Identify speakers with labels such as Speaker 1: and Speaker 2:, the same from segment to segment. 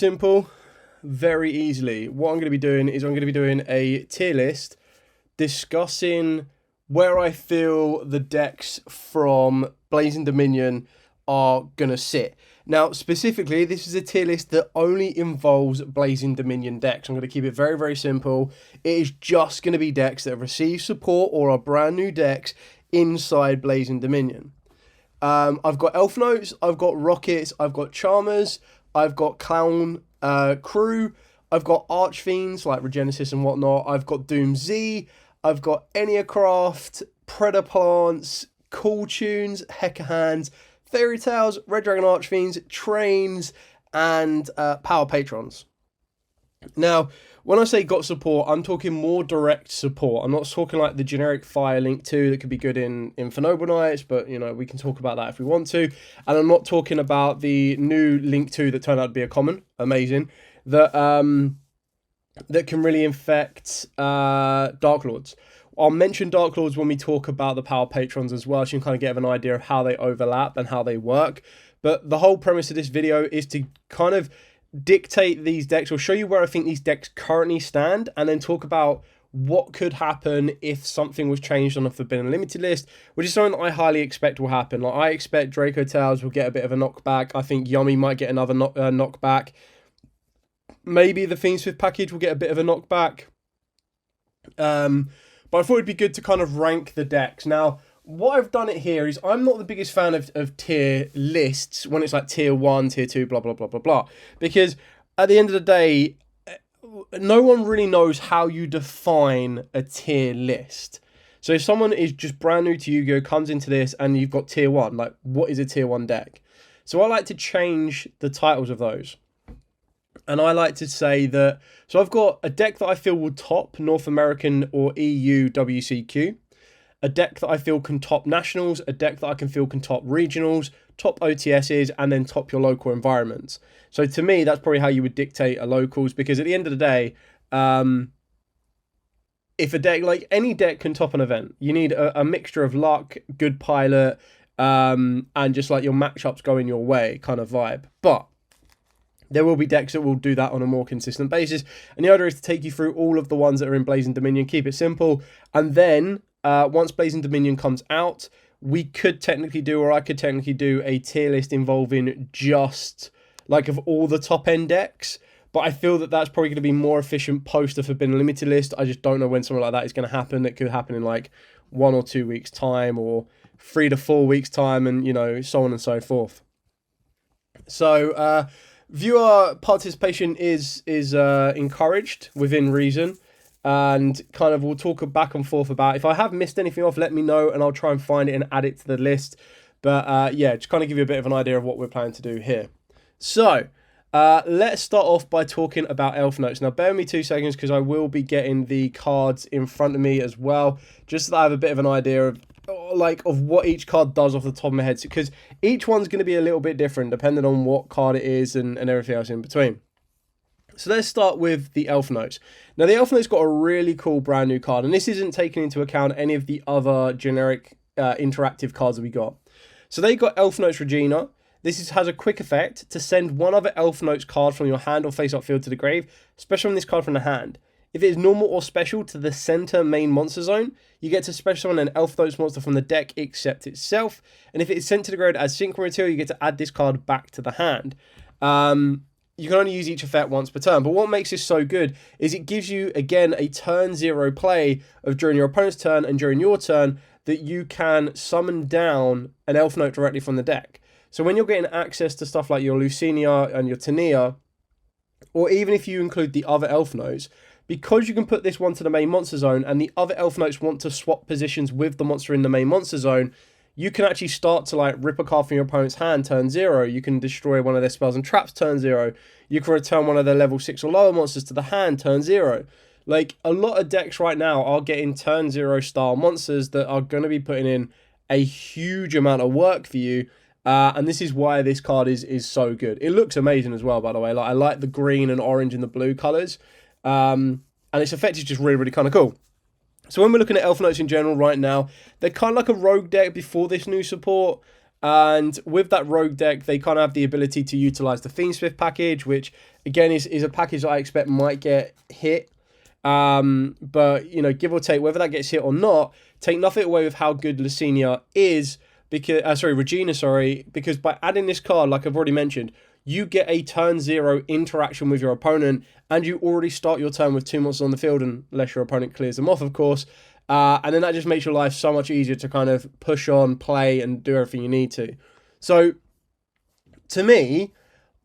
Speaker 1: simple, very easily. What I'm going to be doing is I'm going to be doing a tier list discussing where I feel the decks from Blazing Dominion are going to sit. Now, specifically, this is a tier list that only involves Blazing Dominion decks. I'm going to keep it very, very simple. It is just going to be decks that have received support or are brand new decks inside Blazing Dominion. I've got Elf Notes, I've got Rockets, I've got Charmers, I've got Clown Crew, I've got Archfiends like Regenesis and whatnot, I've got Doomsy, I've got Enneacraft, Predaplants, Cool Tunes, Heekkahands, Fairy Tales, Red Dragon Archfiends, Trains, and Power Patrons. Now, when I say got support, I'm talking more direct support. I'm not talking like the generic Fire Link 2 that could be good in Noble Knights, but, you know, we can talk about that if we want to. And I'm not talking about the new Link 2 that turned out to be a common, amazing, that can really infect Dark Lords. I'll mention Dark Lords when we talk about the Power Patrons as well, so you can kind of get an idea of how they overlap and how they work. But the whole premise of this video is to kind of dictate these decks, or show you where I think these decks currently stand, and then talk about what could happen if something was changed on a Forbidden Limited list, which is something that I highly expect will happen. Like, I expect Draco Tales will get a bit of a knockback. I think Yummy might get another knockback. Maybe the Fiend Swift package will get a bit of a knockback. But I thought it'd be good to kind of rank the decks. Now, what I've done it here is I'm not the biggest fan of tier lists when it's like tier 1, tier 2, blah, blah, blah, blah, blah. Because at the end of the day, no one really knows how you define a tier list. So if someone is just brand new to Yu-Gi-Oh, comes into this and you've got tier 1, like, what is a tier 1 deck? So I like to change the titles of those. And I like to say that, so I've got a deck that I feel will top North American or EU WCQ, a deck that I feel can top nationals, a deck that I can feel can top regionals, top OTSs, and then top your local environments. So to me, that's probably how you would dictate a locals, because at the end of the day, if a deck, like any deck can top an event, you need a mixture of luck, good pilot, and just like your matchups going your way kind of vibe. But there will be decks that will do that on a more consistent basis. And the idea is to take you through all of the ones that are in Blazing Dominion, keep it simple. And then once Blazing Dominion comes out, we could technically do, or I could technically do, a tier list involving just like of all the top end decks. But I feel that that's probably going to be more efficient post the Forbidden Limited list. I just don't know when something like that is going to happen. It could happen in like 1 or 2 weeks time, or 3 to 4 weeks time, and, you know, so on and so forth. So, viewer participation is encouraged within reason, and kind of we'll talk back and forth about, if I have missed anything off, let me know and I'll try and find it and add it to the list. But yeah, just kind of give you a bit of an idea of what we're planning to do here. So let's start off by talking about Elf Notes. Now bear with me 2 seconds, because I will be getting the cards in front of me as well, just so that I have a bit of an idea of what each card does off the top of my head, because each one's going to be a little bit different depending on what card it is and everything else in between. So let's start with the Elf Notes. Now the Elf Notes got a really cool brand new card, and this isn't taking into account any of the other generic interactive cards that we got. So they got Elf Notes Regina. This has a quick effect to send one other Elf Notes card from your hand or face-up field to the grave, special on this card from the hand. If it is normal or special to the center main monster zone, you get to special summon an Elf Notes monster from the deck except itself. And if it is sent to the grave as synchro material, you get to add this card back to the hand. You can only use each effect once per turn. But what makes this so good is it gives you, again, a turn 0 play of during your opponent's turn and during your turn that you can summon down an Elf Note directly from the deck. So when you're getting access to stuff like your Lucinia and your Tania, or even if you include the other Elf Notes, because you can put this one to the main monster zone and the other Elf Notes want to swap positions with the monster in the main monster zone, you can actually start to like rip a card from your opponent's hand turn 0. You can destroy one of their spells and traps turn 0. You can return one of their level 6 or lower monsters to the hand turn 0. Like, a lot of decks right now are getting turn 0 style monsters that are going to be putting in a huge amount of work for you. And this is why this card is so good. It looks amazing as well, by the way. Like, I like the green and orange and the blue colours. And its effect is just really, really kind of cool. So when we're looking at Elf Notes in general right now, they're kind of like a rogue deck before this new support. And with that rogue deck, they kind of have the ability to utilize the Fiendsmith package, which again is a package that I expect might get hit. But you know, give or take, whether that gets hit or not, take nothing away with how good Lucina is. Because Regina, because by adding this card, like I've already mentioned, you get a turn 0 interaction with your opponent, and you already start your turn with 2 monsters on the field, unless your opponent clears them off, of course. And then that just makes your life so much easier to kind of push on, play, and do everything you need to. So, to me,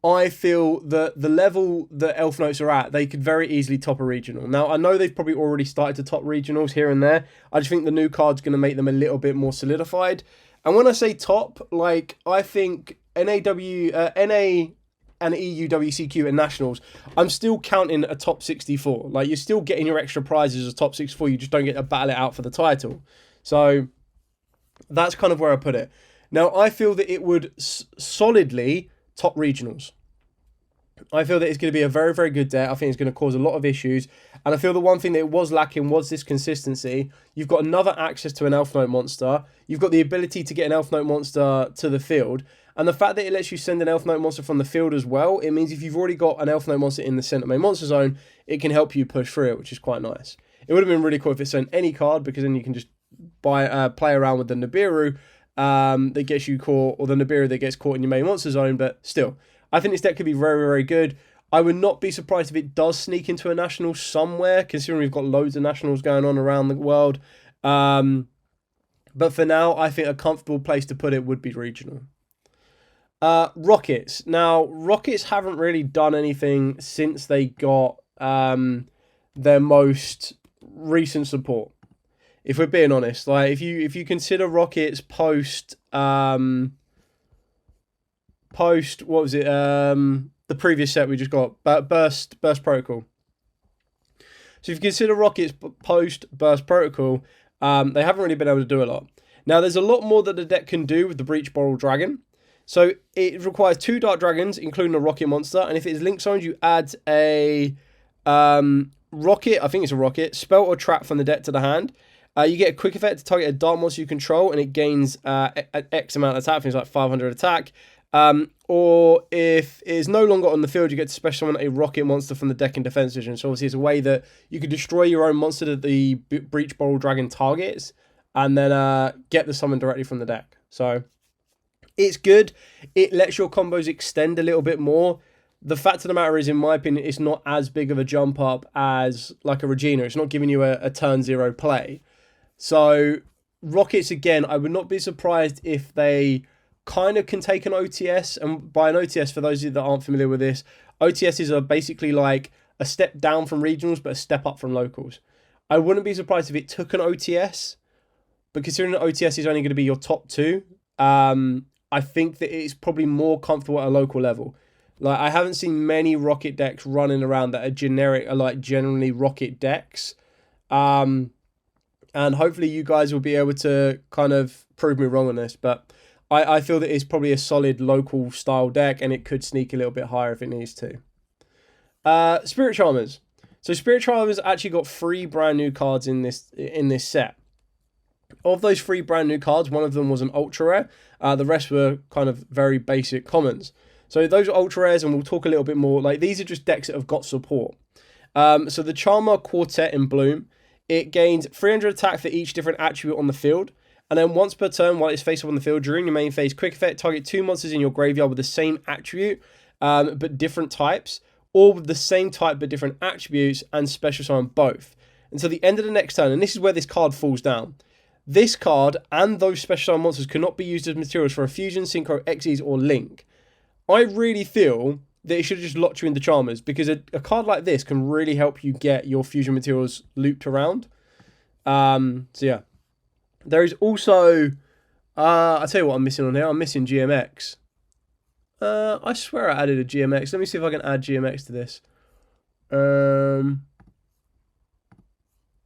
Speaker 1: I feel that the level that Elf Notes are at, they could very easily top a regional. Now, I know they've probably already started to top regionals here and there. I just think the new card's going to make them a little bit more solidified. And when I say top, like, I think NA and EU WCQ and Nationals, I'm still counting a top 64. Like, you're still getting your extra prizes as a top 64. You just don't get to battle it out for the title. So, that's kind of where I put it. Now, I feel that it would solidly top regionals. I feel that it's going to be a very, very good deck. I think it's going to cause a lot of issues. And I feel the one thing that it was lacking was this consistency. You've got another access to an Elf Note monster. You've got the ability to get an Elf Note monster to the field. And the fact that it lets you send an Elf Note monster from the field as well, it means if you've already got an Elf Note monster in the center main monster zone, it can help you push through it, which is quite nice. It would have been really cool if it sent any card, because then you can just play around with the Nibiru that gets you caught, or the Nibiru that gets caught in your main monster zone, but still. I think this deck could be very, very good. I would not be surprised if it does sneak into a national somewhere, considering we've got loads of nationals going on around the world. But for now, I think a comfortable place to put it would be regional. Rockets. Now, Rockets haven't really done anything since they got their most recent support. If we're being honest, like if you consider Rockets post what was it? The previous set we just got, Burst Protocol. So if you consider Rockets post Burst Protocol, they haven't really been able to do a lot. Now, there's a lot more that the deck can do with the Breach Boral Dragon. So it requires 2 Dark Dragons, including a Rocket monster. And if it is Link zoned, you add a Rocket, I think it's a Rocket, spell or trap from the deck to the hand. You get a quick effect to target a Dark monster you control, and it gains an X amount of attack. I think it's like 500 attack. Or if it is no longer on the field, you get to special summon a Rocket monster from the deck in defense vision. So obviously it's a way that you could destroy your own monster that the Breach Boral Dragon targets, and then get the summon directly from the deck. So it's good. It lets your combos extend a little bit more. The fact of the matter is, in my opinion, it's not as big of a jump up as like a Regina. It's not giving you a turn 0 play. So Rockets, again, I would not be surprised if they kind of can take an OTS. And by an OTS, for those of you that aren't familiar with this, OTSs are basically like a step down from regionals, but a step up from locals. I wouldn't be surprised if it took an OTS, but considering that OTS is only going to be your top 2, I think that it's probably more comfortable at a local level. Like, I haven't seen many Rocket decks running around that are generic, are like generally Rocket decks. And hopefully you guys will be able to kind of prove me wrong on this. But I feel that it's probably a solid local style deck, and it could sneak a little bit higher if it needs to. Spirit Charmers. So Spirit Charmers actually got 3 brand new cards in this set. Of those 3 brand new cards, one of them was an ultra rare. The rest were kind of very basic commons. So those are ultra rares, and we'll talk a little bit more. Like, these are just decks that have got support. So the Charmer Quartet in Bloom, it gains 300 attack for each different attribute on the field. And then once per turn, while it's face up on the field, during your main phase, quick effect, target 2 monsters in your graveyard with the same attribute, but different types, or with the same type but different attributes, and special summon both. Until the end of the next turn, and this is where this card falls down. This card and those special summon monsters cannot be used as materials for a Fusion, Synchro, Xyz, or Link. I really feel that it should have just locked you into Charmers, because a card like this can really help you get your Fusion materials looped around. So yeah. There is also, I'll tell you what I'm missing on here. I'm missing GMX. I swear I added a GMX. Let me see if I can add GMX to this.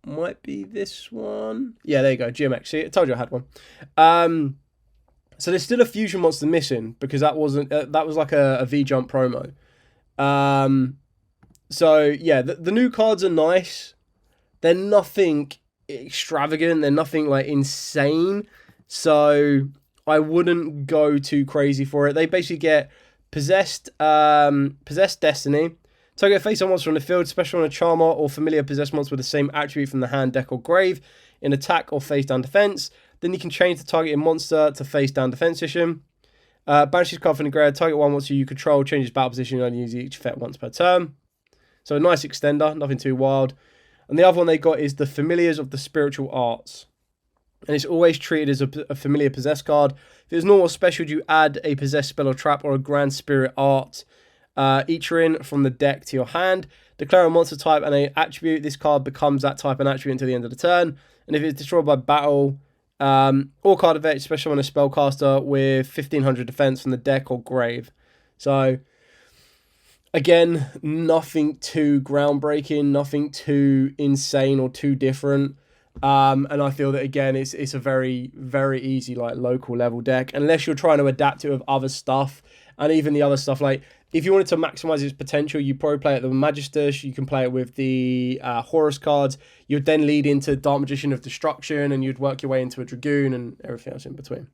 Speaker 1: Might be this one. Yeah, there you go, GMX. See, I told you I had one. So there's still a Fusion monster missing, because that wasn't that was like a V-Jump promo. So yeah, the new cards are nice. They're nothing extravagant. They're nothing like insane. So I wouldn't go too crazy for it. They basically get possessed destiny. Target face on monster on the field, special on a charmer or familiar possessed monster with the same attribute from the hand, deck, or grave in attack or face down defense. Then you can change the targeted monster to face down defense position. Banishes card from the graveyard. Target one monster you control changes battle position. You only use each effect once per turn. So a nice extender, nothing too wild. And the other one they got is the Familiars of the Spiritual Arts. And it's always treated as a familiar possessed card. If it's normal special, you add a possessed spell or trap or a grand spirit art each from the deck to your hand. Declare a monster type and an attribute. This card becomes that type and attribute until the end of the turn. And if it's destroyed by battle, all card effects, special on a spellcaster with 1500 defense from the deck or grave. So, again, nothing too groundbreaking, nothing too insane or too different. And I feel that, again, it's a very, very easy, like, local level deck, unless you're trying to adapt it with other stuff. And even the other stuff, like, if you wanted to maximize its potential, you probably play it with the Magistus, you can play it with the Horus cards, you'd then lead into Dark Magician of Destruction, and you'd work your way into a Dragoon and everything else in between.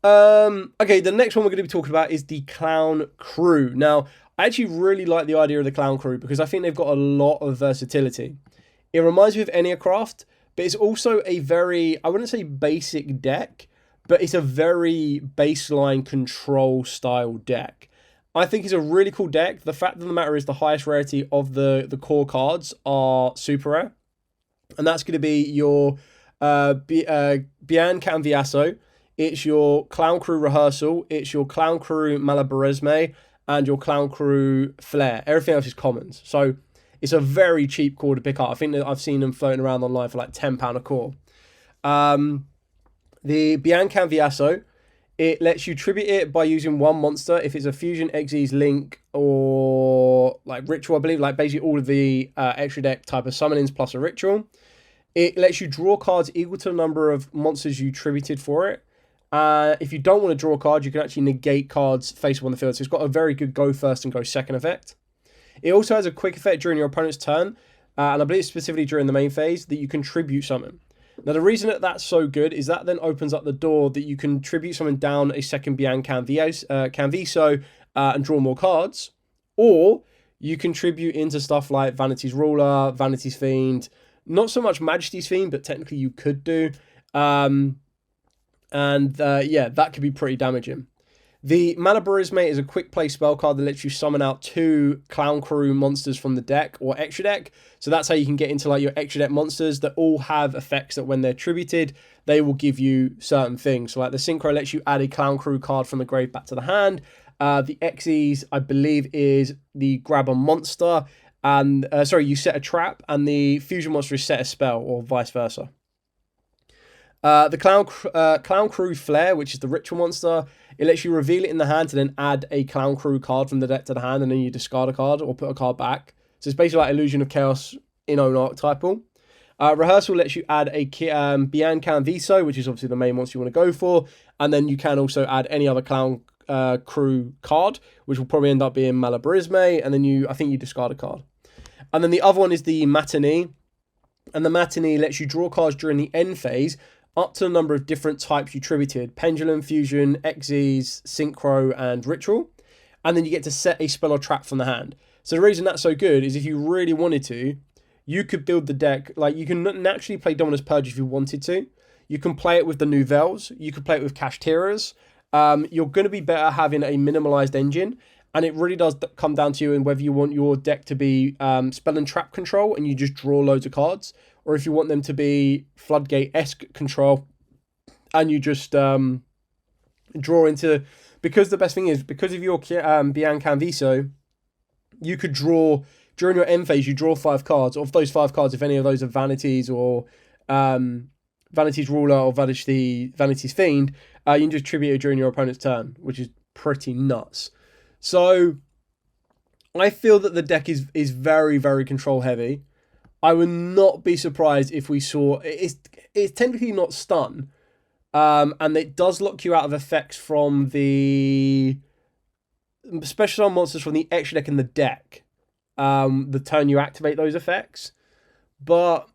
Speaker 1: Okay, the next one we're going to be talking about is the Clown Crew. Now, I actually really like the idea of the Clown Crew because I think they've got a lot of versatility. It reminds me of Enneacraft, but it's also a very, I wouldn't say basic deck, but it's a very baseline control style deck. I think it's a really cool deck. The fact of the matter is the highest rarity of the core cards are super rare. And that's going to be your Bian Canviaso, it's your Clown Crew Rehearsal, it's your Clown Crew Malabaresme, and your Clown Crew Flare. Everything else is commons. So it's a very cheap core to pick up. I think that I've seen them floating around online for like £10 a core. The Bian Canviaso, it lets you tribute it by using one monster. If it's a Fusion, Xyz, Link, or like Ritual, I believe, like basically all of the extra deck type of summonings plus a Ritual. It lets you draw cards equal to the number of monsters you tributed for it. If you don't want to draw cards, you can actually negate cards face up on the field. So it's got a very good go first and go second effect. It also has a quick effect during your opponent's turn, and I believe specifically during the main phase, that you can tribute summon. Now, the reason that that's so good is that then opens up the door that you can tribute summon down a second Bian Canviso and draw more cards, or you contribute into stuff like Vanity's Ruler, Vanity's Fiend, not so much Majesty's Fiend, but technically you could do. Yeah, that could be pretty damaging. The Malabarisme is a quick play spell card that lets you summon out 2 Clown Crew monsters from the deck or extra deck. So that's how you can get into like your extra deck monsters that all have effects that when they're tributed, they will give you certain things. So like the Synchro lets you add a Clown Crew card from the grave back to the hand. The Xyz, I believe, is the grab a monster. And you set a trap, and the Fusion monster is set a spell, or vice versa. The Clown Crew Flare, which is the Ritual monster, it lets you reveal it in the hand and then add a Clown Crew card from the deck to the hand, and then you discard a card or put a card back. So it's basically like Illusion of Chaos in own archetypal. Rehearsal lets you add a Bian Canviso, which is obviously the main monster you want to go for, and then you can also add any other Clown Crew card, which will probably end up being Malabarisme, and then I think you discard a card. And then the other one is the Matinee, and the Matinee lets you draw cards during the end phase, up to the number of different types you tributed: Pendulum, Fusion, Xyz, Synchro, and Ritual. And then you get to set a spell or trap from the hand. So the reason that's so good is if you really wanted to, you could build the deck, like you can naturally play Dominus Purge if you wanted to. You can play it with the Nouvelles, you could play it with Kashtiras. You're going to be better having a minimalized engine. And it really does come down to you and whether you want your deck to be spell and trap control and you just draw loads of cards, or if you want them to be Floodgate-esque control and you just draw into... Because the best thing is, because of your Bian Canviso, you could draw... During your end phase, you draw 5 cards. Of those 5 cards, if any of those are Vanities or Vanity's Ruler or Vanity's Fiend, you can just tribute it during your opponent's turn, which is pretty nuts. So, I feel that the deck is very, very control heavy. I would not be surprised if we saw... It's technically not stun. And it does lock you out of effects from the... Special summon monsters from the extra deck in the deck. The turn you activate those effects. But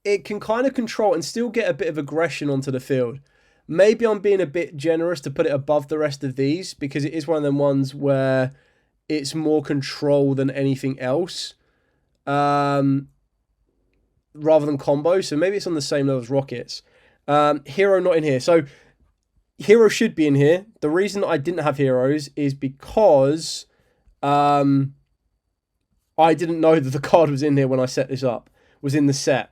Speaker 1: it can kind of control and still get a bit of aggression onto the field. Maybe I'm being a bit generous to put it above the rest of these because it is one of them ones where it's more control than anything else, rather than combo. So maybe it's on the same level as Rockets. Hero not in here. So Hero should be in here. The reason I didn't have heroes is because I didn't know that the card was in here when I set this up, was in the set.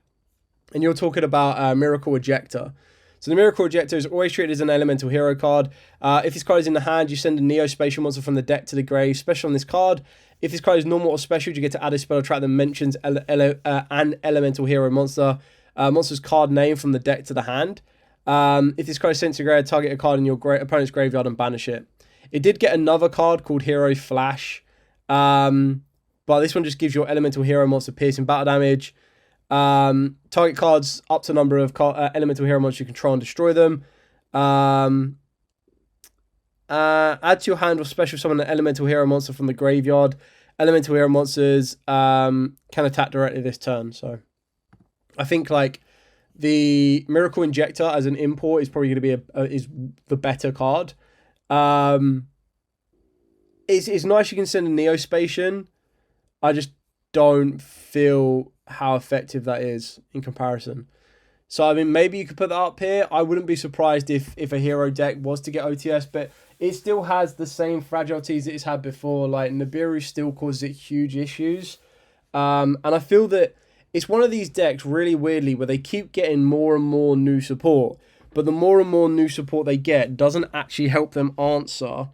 Speaker 1: And you're talking about Miracle Ejector. So the Miracle Ejector is always treated as an elemental hero card. If this card is in the hand, you send a Neo-Spatial monster from the deck to the grave. Special on this card. If this card is normal or special, you get to add a spell or trap that mentions an elemental hero monster. Monster's card name from the deck to the hand. If this card is sent to grave, target a card in your opponent's graveyard and banish it. It did get another card called Hero Flash. But this one just gives your elemental hero monster piercing battle damage. Target cards up to number of elemental hero monsters you control and destroy them. Add to your hand or special summon an elemental hero monster from the graveyard. Elemental hero monsters can attack directly this turn. So I think like the Miracle Injector as an import is probably going to be is the better card. It's nice you can send a Neo-Spatian. I just don't feel how effective that is in comparison. So, I mean, maybe you could put that up here. I wouldn't be surprised if a hero deck was to get OTS, but it still has the same fragilities it's had before. Like, Nibiru still causes it huge issues. And I feel that it's one of these decks, really weirdly, where they keep getting more and more new support. But the more and more new support they get doesn't actually help them answer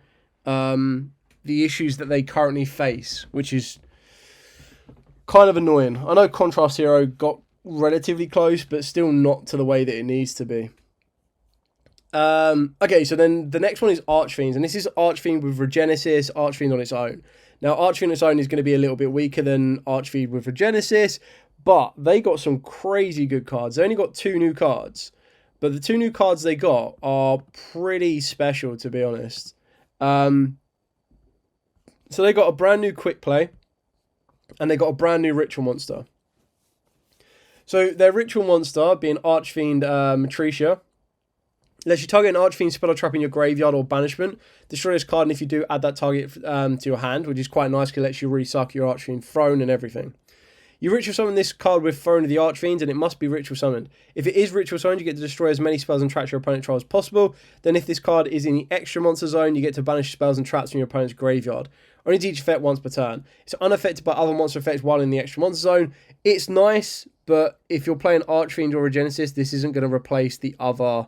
Speaker 1: the issues that they currently face, which is kind of annoying. I know Contrast Hero got relatively close, but still not to the way that it needs to be. Okay, so then the next one is Archfiends, and this is Archfiend with Regenesis, Archfiend on its own. Now, Archfiend on its own is going to be a little bit weaker than Archfiend with Regenesis, but they got some crazy good cards. They only got 2 new cards, but the 2 new cards they got are pretty special, to be honest. So they got a brand new Quick Play, and they got a brand new Ritual Monster. So their Ritual Monster, being Archfiend Matricia, lets you target an Archfiend spell or trap in your graveyard or banishment. Destroy this card, and if you do, add that target to your hand, which is quite nice because it lets you resuck your Archfiend Throne and everything. You Ritual Summon this card with Throne of the Archfiends, and it must be Ritual Summoned. If it is Ritual Summoned, you get to destroy as many spells and traps your opponent controls as possible. Then if this card is in the extra monster zone, you get to banish spells and traps from your opponent's graveyard. Only to each effect once per turn. It's unaffected by other monster effects while in the extra monster zone. It's nice, but if you're playing Archfiend or Regenesis, this isn't going to replace the other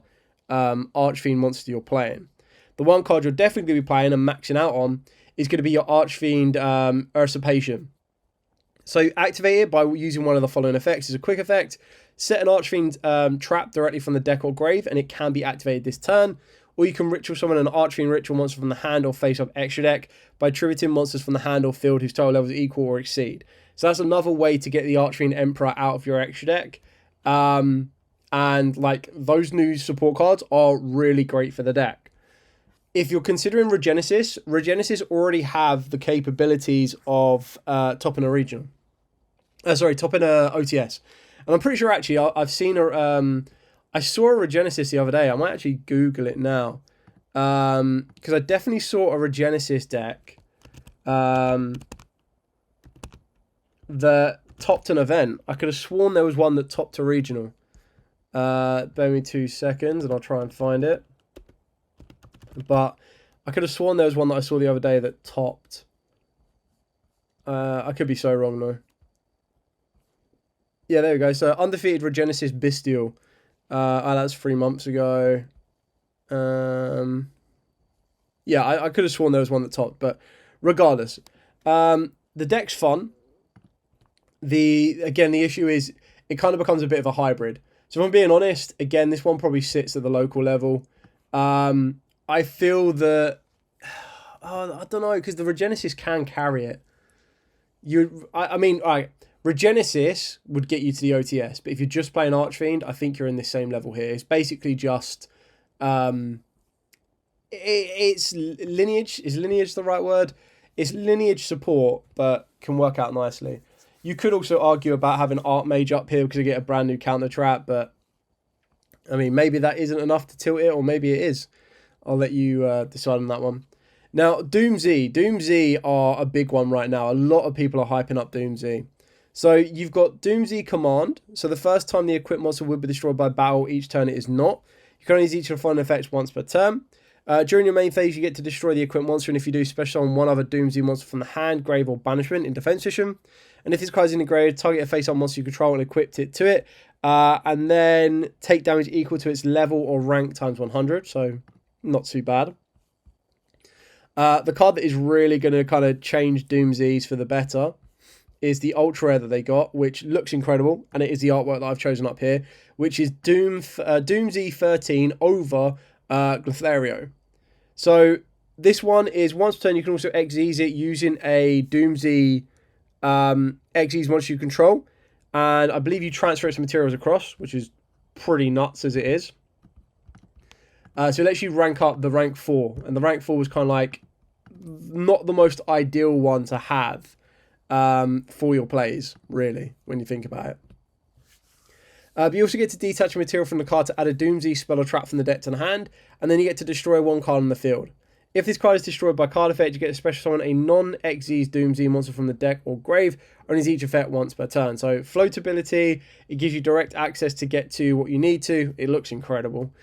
Speaker 1: Archfiend monster you're playing. The one card you're definitely going to be playing and maxing out on is going to be your Archfiend Usurpation. So activate it by using one of the following effects. It's a quick effect. Set an Archfiend trap directly from the deck or grave, and it can be activated this turn. Or you can Ritual Summon an Archfiend Ritual monster from the hand or face-up extra deck by tributing monsters from the hand or field whose total levels equal or exceed. So that's another way to get the Archfiend Emperor out of your extra deck. And like those new support cards are really great for the deck. If you're considering Regenesis already have the capabilities of topping a regional. Topping a OTS. And I'm pretty sure actually I've seen I saw a Regenesis the other day. I might actually Google it now. Because I definitely saw a Regenesis deck that topped an event. I could have sworn there was one that topped a regional. Bear me 2 seconds and I'll try and find it. But I could have sworn there was one that I saw the other day that topped. I could be so wrong though. Yeah, there we go. So undefeated Regenesis Bestial. That's 3 months ago. Yeah, I could have sworn there was one that topped, but regardless, the deck's fun. The issue is it kind of becomes a bit of a hybrid. So if I'm being honest, again, this one probably sits at the local level. I feel that I don't know, because the Regenesis can carry it. I mean, all right. Regenesis would get you to the OTS, but if you're just playing Archfiend, I think you're in the same level here. It's basically just, it's lineage. Is lineage the right word? It's lineage support, but can work out nicely. You could also argue about having Archmage up here because you get a brand new counter trap, but I mean, maybe that isn't enough to tilt it, or maybe it is. I'll let you decide on that one. Now, Doomsy. Doomsy are a big one right now. A lot of people are hyping up Doomsy. So you've got Doomsy Command. So the first time the equipped monster would be destroyed by battle, each turn it is not. You can only use each of the following effects once per turn. During your main phase, you get to destroy the equipped monster, and if you do, special summon one other Doomsy monster from the hand, grave, or banishment in defense position. And if this card is in the grave, target a face-up monster you control and equip it to it. And then take damage equal to its level or rank times 100. So not too bad. The card that is really going to kind of change Doomsies for the better is the ultra rare that they got, which looks incredible, and it is the artwork that I've chosen up here, which is Doomsy 13 over Glethario. So this one is once per turn you can also Xyz it using a Doomsy Xyz monster you control, and I believe you transfer its materials across, which is pretty nuts as it is. So it lets you rank up the rank 4, and the rank 4 was kind of like not the most ideal one to have for your plays, really, when you think about it. But you also get to detach material from the card to add a Doomsy spell or trap from the deck to the hand, and then you get to destroy one card on the field. If this card is destroyed by card effect, you get to special summon a non-Xyz Doomsy monster from the deck or grave, only each effect once per turn. So floatability, it gives you direct access to get to what you need to. It looks incredible.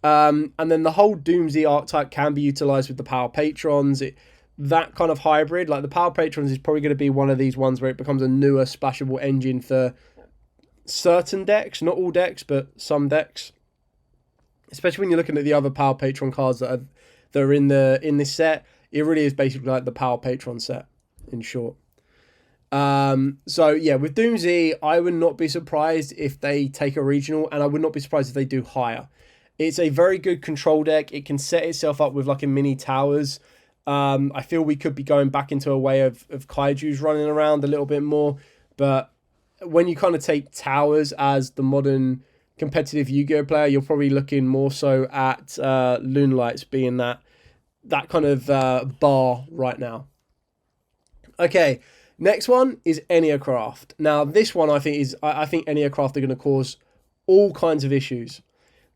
Speaker 1: And then the whole Doomsy archetype can be utilized with the Power Patrons. That kind of hybrid, like the Power Patrons is probably going to be one of these ones where it becomes a newer splashable engine for certain decks, not all decks, but some decks. Especially when you're looking at the other Power Patron cards that are in this set. It really is basically like the Power Patron set, in short. So yeah, with Doomsy, I would not be surprised if they take a regional, and I would not be surprised if they do higher. It's a very good control deck. It can set itself up with like a mini towers. I feel we could be going back into a way of kaijus running around a little bit more, but when you kind of take towers as the modern competitive Yu-Gi-Oh player, you're probably looking more so at Loonlights being that kind of bar right now. Okay, next one is Enneacraft. Now this one I think Enneacraft are going to cause all kinds of issues,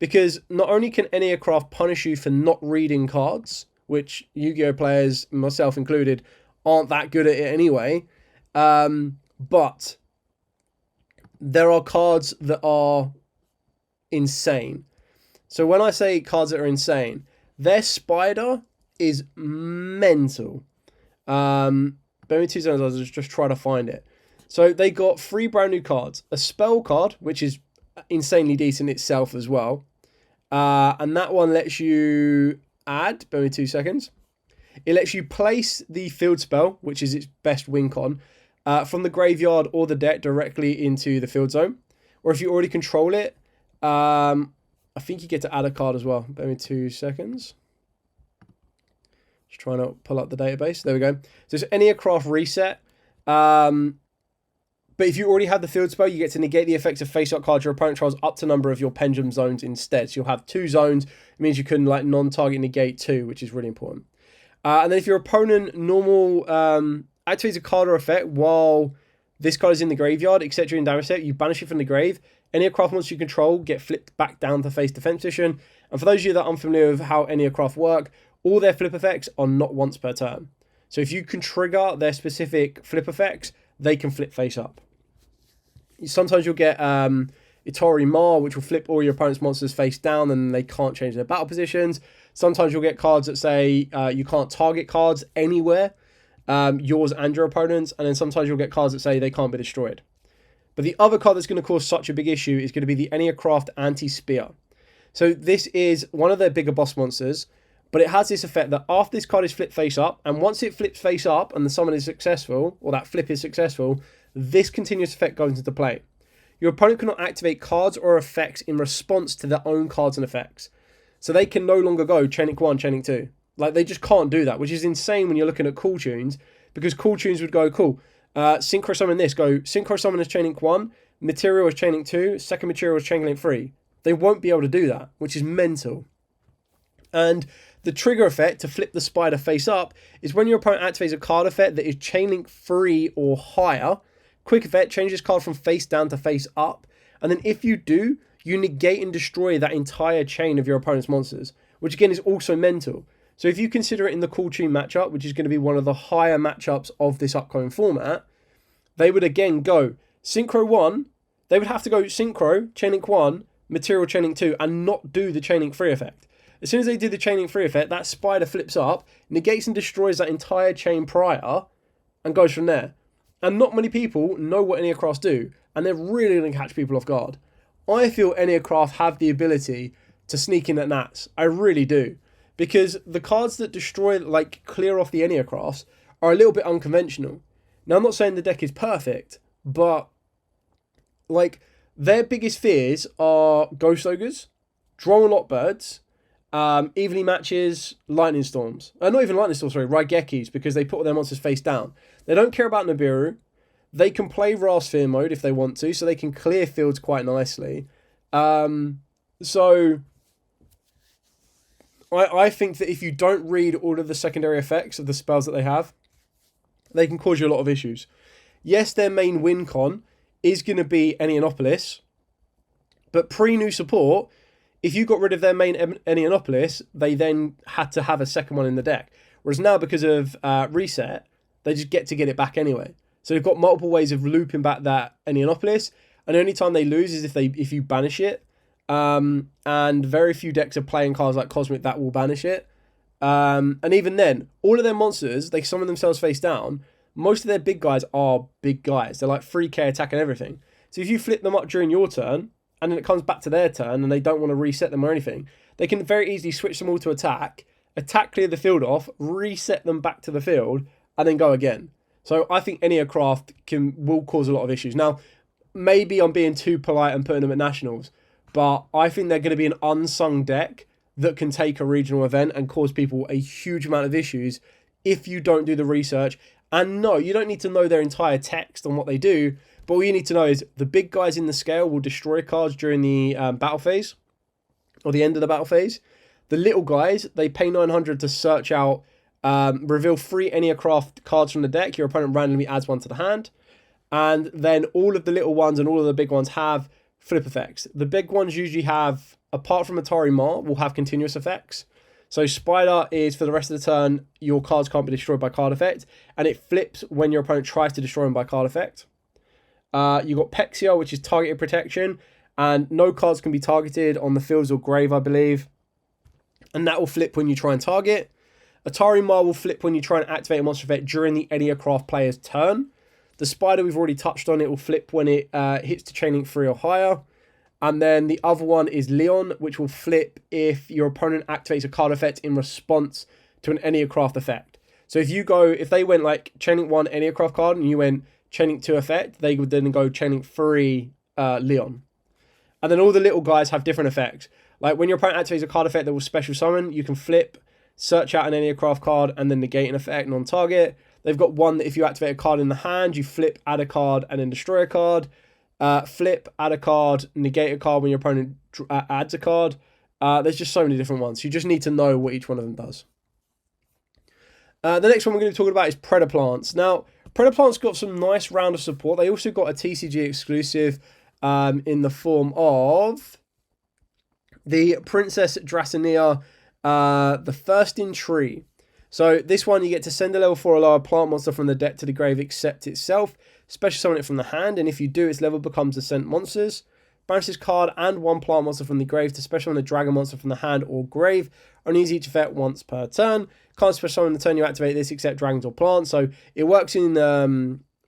Speaker 1: because not only can Enneacraft punish you for not reading cards, which Yu-Gi-Oh players, myself included, aren't that good at it anyway, but there are cards that are insane. So when I say cards that are insane, their spider is mental. Bear me 2 seconds, I'll just try to find it. So they got 3 brand new cards. A spell card, which is insanely decent itself as well. And that one lets you add, bear me 2 seconds. It lets you place the field spell, which is its best win con, from the graveyard or the deck directly into the field zone. Or if you already control it, I think you get to add a card as well. Bear me 2 seconds. Just trying to pull up the database. There we go. So it's Enneacraft reset. But if you already have the field spell, you get to negate the effects of face-up cards your opponent controls up to number of your pendulum zones instead. So you'll have 2 zones. It means you can like non-target negate 2, which is really important. And then if your opponent normal activates a card or effect while this card is in the graveyard, except during damage step, you banish it from the grave. Enneacraft monsters you control get flipped back down to face defense position. And for those of you that are unfamiliar with how Enneacraft work, all their flip effects are not once per turn. So if you can trigger their specific flip effects, they can flip face up. Sometimes you'll get Itori Ma, which will flip all your opponent's monsters face down and they can't change their battle positions. Sometimes you'll get cards that say you can't target cards anywhere, yours and your opponent's. And then sometimes you'll get cards that say they can't be destroyed. But the other card that's going to cause such a big issue is going to be the Enneacraft Anti-Spear. So this is one of their bigger boss monsters, but it has this effect that after this card is flipped face up, and once it flips face up and the summon is successful, or that flip is successful, this continuous effect goes into play. Your opponent cannot activate cards or effects in response to their own cards and effects. So they can no longer go Chaining 1, Chaining 2. Like, they just can't do that, which is insane when you're looking at Cool Tunes, because Cool Tunes would go, cool, Synchro Summon this, go Synchro Summon as Chaining 1, Material as Chaining 2, second Material as Chaining 3. They won't be able to do that, which is mental. And the trigger effect to flip the spider face up is when your opponent activates a card effect that is Chainlink 3 or higher. Quick effect, change this card from face down to face up. And then if you do, you negate and destroy that entire chain of your opponent's monsters, which again is also mental. So if you consider it in the Cool Tune matchup, which is going to be one of the higher matchups of this upcoming format, they would again go Synchro 1, they would have to go Synchro, Chain Link 1, Material Chain Link 2, and not do the Chain Link 3 effect. As soon as they do the Chain Link 3 effect, that spider flips up, negates and destroys that entire chain prior, and goes from there. And not many people know what Enneacrafts do, and they're really going to catch people off guard. I feel Enneacraft have the ability to sneak in at Nats. I really do. Because the cards that destroy, like, clear off the Enneacrafts are a little bit unconventional. Now, I'm not saying the deck is perfect, but, like, their biggest fears are Ghost Ogres, Droll Lot Birds, Evenly Matches, Lightning Storms. Not even Lightning Storms, sorry, Raigekis, because they put their monsters face down. They don't care about Nibiru. They can play Ra Sphere mode if they want to, so they can clear fields quite nicely. So I think that if you don't read all of the secondary effects of the spells that they have, they can cause you a lot of issues. Yes, their main win con is going to be Enneanopolis, but pre-new support, if you got rid of their main Enneanopolis, they then had to have a second one in the deck. Whereas now, because of reset, they just get it back anyway. So they've got multiple ways of looping back that Enneanopolis, and the only time they lose is if you banish it. And very few decks are playing cards like Cosmic that will banish it. And even then, all of their monsters, they summon themselves face down. Most of their big guys are big guys. They're like 3k attack and everything. So if you flip them up during your turn, and then it comes back to their turn, and they don't want to reset them or anything, they can very easily switch them all to attack, clear the field off, reset them back to the field, and then go again. So I think Enneacraft will cause a lot of issues. Now, maybe I'm being too polite and putting them at Nationals, but I think they're going to be an unsung deck that can take a regional event and cause people a huge amount of issues if you don't do the research. And no, you don't need to know their entire text on what they do, but all you need to know is the big guys in the scale will destroy cards during the battle phase, or the end of the battle phase. The little guys, they pay 900 to search out, reveal 3 Enneacraft cards from the deck. Your opponent randomly adds one to the hand. And then all of the little ones and all of the big ones have flip effects. The big ones usually have, apart from Atari Ma, will have continuous effects. So Spider is, for the rest of the turn, your cards can't be destroyed by card effect, and it flips when your opponent tries to destroy them by card effect. You got Pexia, which is targeted protection, and no cards can be targeted on the fields or grave, I believe. And that will flip when you try and target. Atari Ma will flip when you try and activate a monster effect during the Enneacraft player's turn. The Spider we've already touched on, it will flip when it hits to Chain Link 3 or higher. And then the other one is Leon, which will flip if your opponent activates a card effect in response to an Enneacraft effect. So if they went like Chain Link 1 Enneacraft card and you went Chain Link 2 effect, they would then go Chain Link 3 Leon. And then all the little guys have different effects. Like when your opponent activates a card effect that will special summon, you can flip, search out an Enneacraft card, and then negate an effect non-target. They've got one that if you activate a card in the hand, you flip, add a card, and then destroy a card. Flip, add a card, negate a card when your opponent adds a card. There's just so many different ones. You just need to know what each one of them does. The next one we're going to be talking about is Predaplants. Now, Predaplants got some nice round of support. They also got a TCG exclusive in the form of the Princess Dracenea, the First in Tree. So this one, you get to send a level 4 or lower plant monster from the deck to the grave except itself. Special summon it from the hand, and if you do, its level becomes Ascent Monsters. Banish this card and 1 plant monster from the grave to special summon a dragon monster from the hand or grave. Only use each effect once per turn. Can't special summon the turn you activate this except dragons or plants. So it works in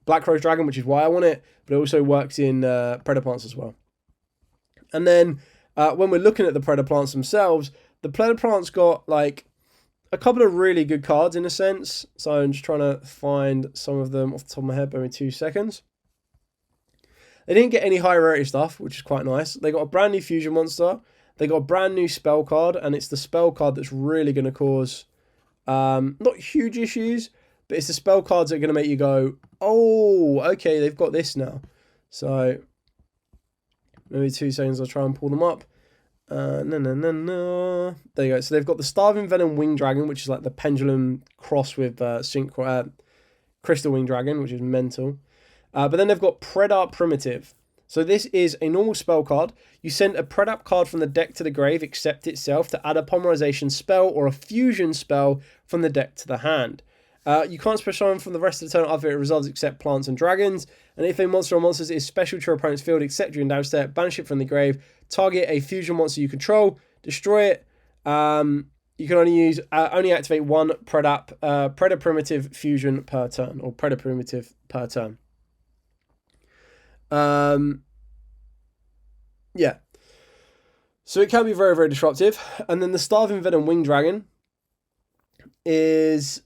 Speaker 1: Black Rose Dragon, which is why I want it, but it also works in Predaplants as well. And then when we're looking at the Predaplants themselves, the Predaplants got like a couple of really good cards in a sense. So I'm just trying to find some of them off the top of my head. Bear with me 2 seconds. They didn't get any high rarity stuff, which is quite nice. They got a brand new fusion monster. They got a brand new spell card, and it's the spell card that's really going to cause not huge issues, but it's the spell cards that are going to make you go, oh, okay, they've got this now. So maybe 2 seconds, I'll try and pull them up. No. There you go. So they've got the Starving Venom Wing Dragon, which is like the pendulum cross with Crystal Wing Dragon, which is mental. But then they've got Predar Primitive. So this is a normal spell card. You send a Predap card from the deck to the grave, except itself, to add a polymerization spell or a fusion spell from the deck to the hand. You can't special summon from the rest of the turn after it resolves except plants and dragons. And if a monster or monsters is special to your opponent's field except during damage step, banish it from the grave, target a fusion monster you control, destroy it. You can only activate one Predap, Predator Primitive Fusion per turn, or Predator Primitive per turn. Yeah. So it can be very, very disruptive. And then the Starving Venom Winged Dragon is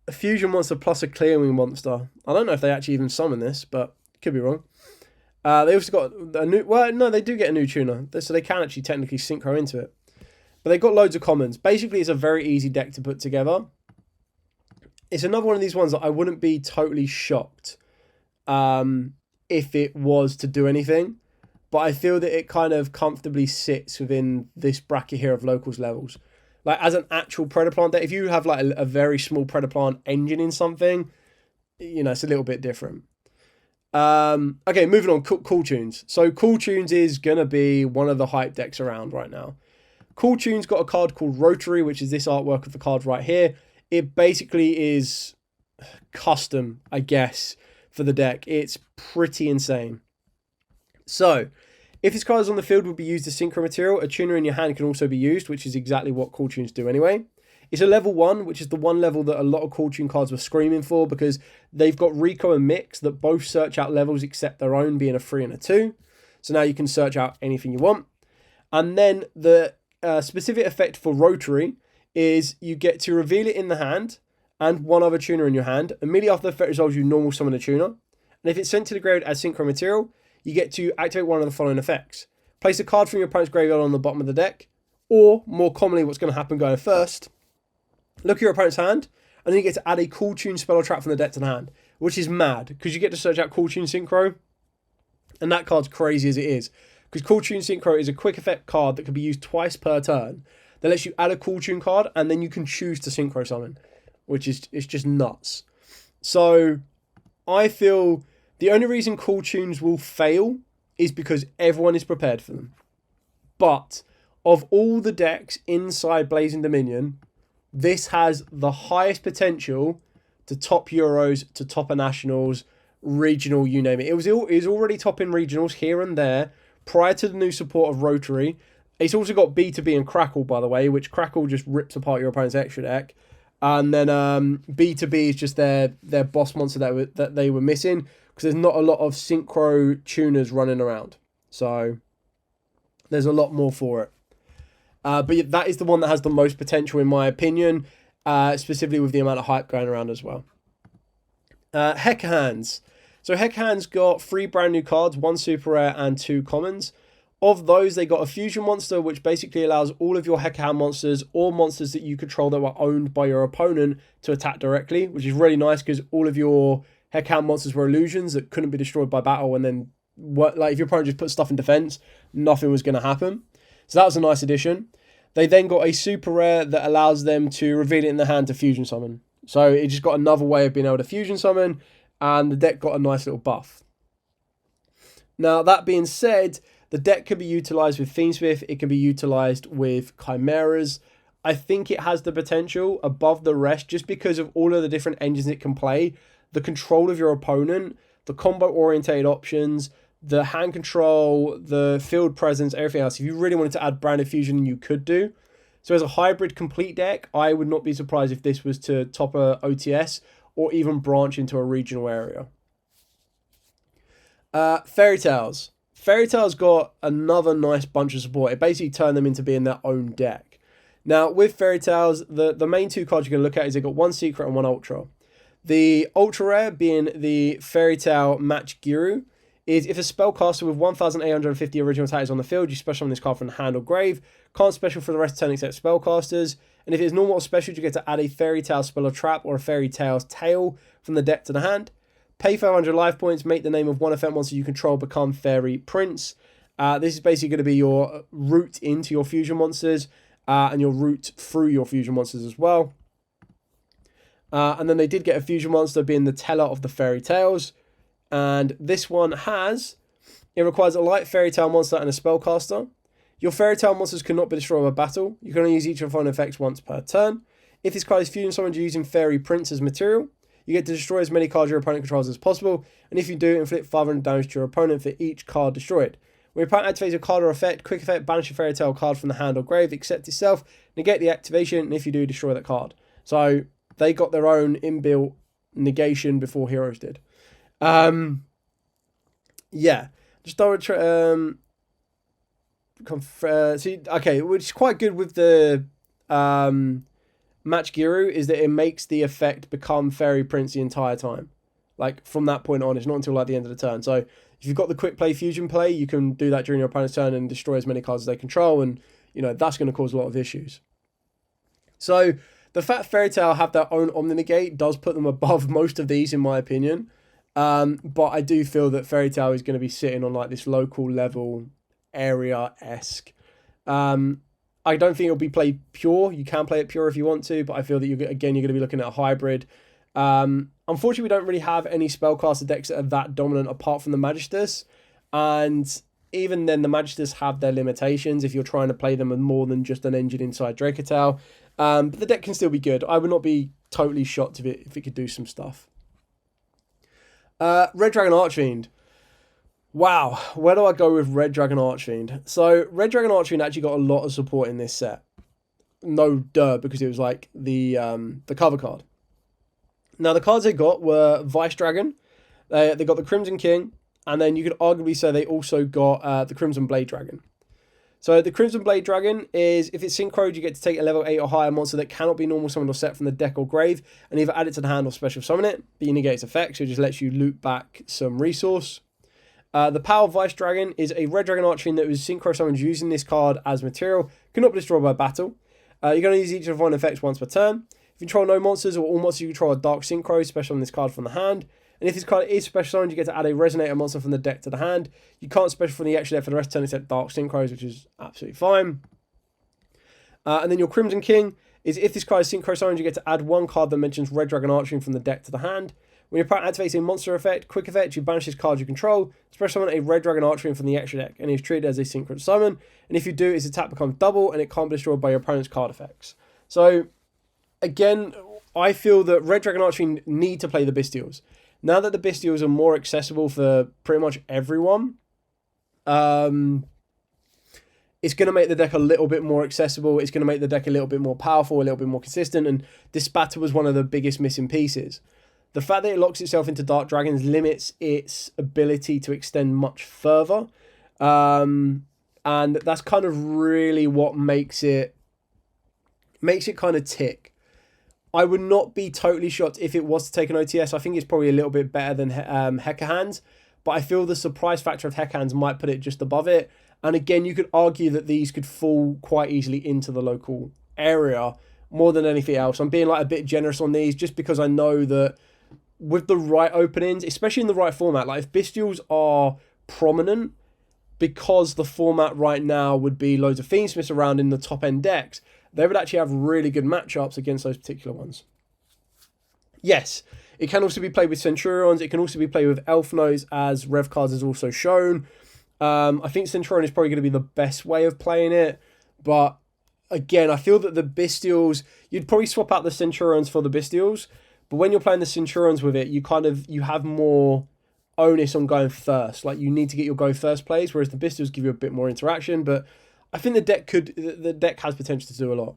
Speaker 1: a fusion monster plus a clear wing monster. I don't know if they actually even summon this, but could be wrong. They also got a new... Well, no, they do get a new tuner, so they can actually technically synchro into it. But they got loads of commons. Basically, it's a very easy deck to put together. It's another one of these ones that I wouldn't be totally shocked if it was to do anything. But I feel that it kind of comfortably sits within this bracket here of locals levels. Like, as an actual Predaplant deck, if you have like a very small Predaplant engine in something, you know, it's a little bit different. Okay, moving on. Cool Tunes. So Cool Tunes is going to be one of the hype decks around right now. Cool Tunes got a card called Rotary, which is this artwork of the card right here. It basically is custom, I guess, for the deck. It's pretty insane. So, if this card is on the field, would be used as synchro material. A tuner in your hand can also be used, which is exactly what Cool Tunes do anyway. It's a level 1, which is the one level that a lot of Cool Tune cards were screaming for, because they've got Rico and Mix that both search out levels except their own, being a 3 and a 2. So now you can search out anything you want. And then the specific effect for Rotary is you get to reveal it in the hand and one other tuner in your hand. Immediately after the effect resolves, you normal summon a tuner. And if it's sent to the graveyard as synchro material, you get to activate one of the following effects. Place a card from your opponent's graveyard on the bottom of the deck, or, more commonly, what's going to happen going first, look at your opponent's hand, and then you get to add a Cool Tune spell or trap from the deck to the hand, which is mad, because you get to search out Cool Tune Synchro, and that card's crazy as it is, because Cool Tune Synchro is a quick effect card that can be used twice per turn, that lets you add a Cool Tune card, and then you can choose to synchro summon, which is it's just nuts. So, I feel the only reason Cool Tunes will fail is because everyone is prepared for them. But of all the decks inside Blazing Dominion, this has the highest potential to top Euros, to top a Nationals, regional, you name it. It was already topping regionals here and there prior to the new support of Rotary. It's also got B2B and Crackle, by the way, which Crackle just rips apart your opponent's extra deck. And then B2B is just their boss monster that they were missing, because there's not a lot of synchro tuners running around. So there's a lot more for it. But that is the one that has the most potential, in my opinion, specifically with the amount of hype going around as well. Heekkahands. So Heekkahands got 3 brand new cards, 1 super rare and 2 commons. Of those, they got a fusion monster, which basically allows all of your Heekkahan monsters or monsters that you control that were owned by your opponent to attack directly, which is really nice because all of your Heekkahan monsters were illusions that couldn't be destroyed by battle, and then if your opponent just put stuff in defense, nothing was going to happen. So that was a nice addition. They then got a super rare that allows them to reveal it in the hand to fusion summon. So it just got another way of being able to fusion summon, and the deck got a nice little buff. Now, that being said, the deck can be utilised with Fiendsmith, it can be utilised with Chimeras. I think it has the potential above the rest just because of all of the different engines it can play, the control of your opponent, the combo-orientated options, the hand control, the field presence, everything else. If you really wanted to add branded fusion, you could do. So as a hybrid complete deck, I would not be surprised if this was to top a OTS or even branch into a regional area. Fairy Tales. Fairy Tales got another nice bunch of support. It basically turned them into being their own deck. Now, with Fairy Tales, the main 2 cards you're going to look at is they've got 1 secret and 1 ultra. The ultra rare being the Fairy Tale Match Guru is if a spellcaster with 1,850 original attack is on the field, you special on this card from the hand or grave. Can't special for the rest of the turn except spellcasters. And if it's normal or special, you get to add a Fairy Tale spell or trap or a Fairy Tale's tail from the deck to the hand. Pay 500 life points, make the name of one effect monster you control become Fairy Prince. This is basically going to be your route into your fusion monsters and your route through your fusion monsters as well. And then they did get a fusion monster being the Teller of the Fairy Tales. And this one has It requires a light fairy tale monster and a spellcaster. Your fairy tale monsters cannot be destroyed by battle. You can only use each of your effects once per turn. If this card is fusion summoned using fairy prince as material, you get to destroy as many cards your opponent controls as possible, and if you do, inflict 500 damage to your opponent for each card destroyed. When your opponent activates a card or effect, quick effect, banish a fairy tale card from the hand or grave, except itself, negate the activation, and if you do, destroy that card. So they got their own inbuilt negation before Heroes did. Yeah, just double okay, which is quite good with the Match Giru is that it makes the effect become Fairy Prince the entire time. Like, from that point on, it's not until like the end of the turn. So, if you've got the quick play fusion play, you can do that during your opponent's turn and destroy as many cards as they control, and, you know, that's going to cause a lot of issues. So, the fact Fairy Tail have their own Omni-Negate does put them above most of these, in my opinion. But I do feel that Fairy Tail is going to be sitting on, like, this local level area-esque. I don't think it'll be played pure. You can play it pure if you want to, but I feel that you're going to be looking at a hybrid. Unfortunately, we don't really have any spellcaster decks that are that dominant apart from the Magistus, and even then, the Magistus have their limitations if you're trying to play them with more than just an engine inside Dracotal. But the deck can still be good. I would not be totally shocked if it could do some stuff. Red Dragon Archfiend. Wow, where do I go with Red Dragon Archfiend? So, Red Dragon Archfiend actually got a lot of support in this set. No duh, because it was like the cover card. Now, the cards they got were Vice Dragon, they got the Crimson King, and then you could arguably say they also got the Crimson Blade Dragon. So, the Crimson Blade Dragon is, if it's synchroed, you get to take a level 8 or higher monster that cannot be normal summoned or set from the deck or grave, and either add it to the hand or special summon it, but you negate its effect, so it just lets you loot back some resource. The Power Vice Dragon is a Red Dragon Archfiend that was synchro summoned using this card as material. Cannot be destroyed by battle. You're going to use each of one effects once per turn. If you control no monsters or all monsters you control are Dark Synchro, special on this card from the hand. And if this card is special summoned, you get to add a Resonator monster from the deck to the hand. You can't special from the extra deck for the rest of the turn except Dark Synchros, which is absolutely fine. And then your Crimson King is, if this card is synchro summoned, you get to add one card that mentions Red Dragon Archfiend from the deck to the hand. When your opponent activates a monster effect, quick effect, you banish this card you control, special summon a Red Dragon Archfiend from the extra deck, and it's treated as a synchro summon. And if you do, its attack becomes double, and it can't be destroyed by your opponent's card effects. So, again, I feel that Red Dragon Archfiend need to play the Bestials. Now that the Bestials are more accessible for pretty much everyone, it's going to make the deck a little bit more accessible. It's going to make the deck a little bit more powerful, a little bit more consistent, and Dispatter was one of the biggest missing pieces. The fact that it locks itself into Dark Dragons limits its ability to extend much further. And that's kind of really what makes it kind of tick. I would not be totally shocked if it was to take an OTS. I think it's probably a little bit better than Heekkahands, but I feel the surprise factor of Heekkahands might put it just above it. And again, you could argue that these could fall quite easily into the local area more than anything else. I'm being like a bit generous on these just because I know that with the right openings, especially in the right format, like if Bestials are prominent, because the format right now would be loads of Fiendsmiths around in the top end decks, they would actually have really good matchups against those particular ones. Yes, it can also be played with Centurions. It can also be played with Elf Notes, as Rev cards has also shown. I think Centurion is probably going to be the best way of playing it, but again, I feel that the Bestials, you'd probably swap out the Centurions for the Bestials. But when you're playing the Centurions with it, you have more onus on going first. Like, you need to get your go first plays, whereas the Bestials give you a bit more interaction. But I think the deck has potential to do a lot.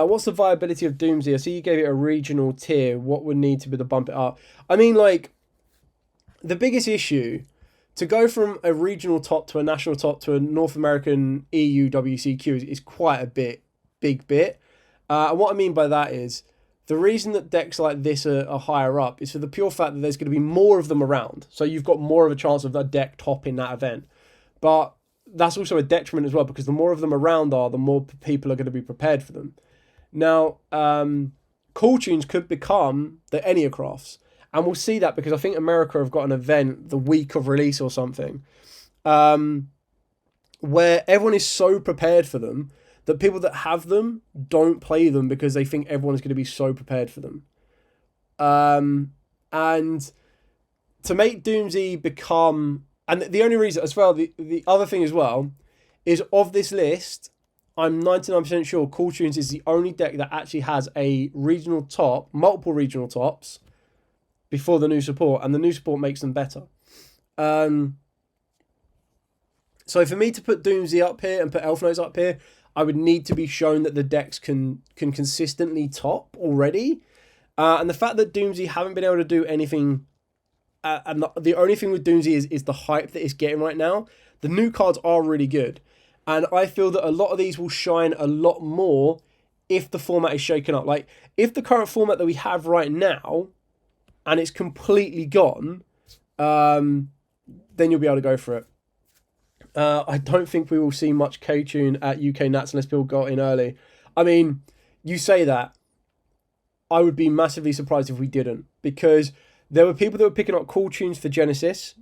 Speaker 1: What's the viability of Doomsy? I see you gave it a regional tier. What would need to be to bump it up? I mean, like, the biggest issue to go from a regional top to a national top to a North American EU WCQ is quite a big bit. And what I mean by that is, the reason that decks like this are higher up is for the pure fact that there's going to be more of them around. So you've got more of a chance of that deck topping that event. But that's also a detriment as well, because the more of them around are, the more people are going to be prepared for them. Now, Cool Tunes could become the Enneacrafts. And we'll see that because I think America have got an event the week of release or something, where everyone is so prepared for them that people that have them don't play them because they think everyone is going to be so prepared for them. And to make Doomsy become And the only reason as well, the other thing as well, is of this list, I'm 99% sure Cool Tunes is the only deck that actually has a regional top, multiple regional tops, before the new support, and the new support makes them better. So for me to put Doomsy up here and put Elf Notes up here, I would need to be shown that the decks can consistently top already. And the fact that Doomsy haven't been able to do anything, and the only thing with Doomsy is the hype that it's getting right now. The new cards are really good. And I feel that a lot of these will shine a lot more if the format is shaken up. Like, if the current format that we have right now, and it's completely gone, then you'll be able to go for it. I don't think we will see much K-Tune at UK Nats unless people got in early. I mean, you say that. I would be massively surprised if we didn't. Because there were people that were picking up Cool Tunes for Genesis.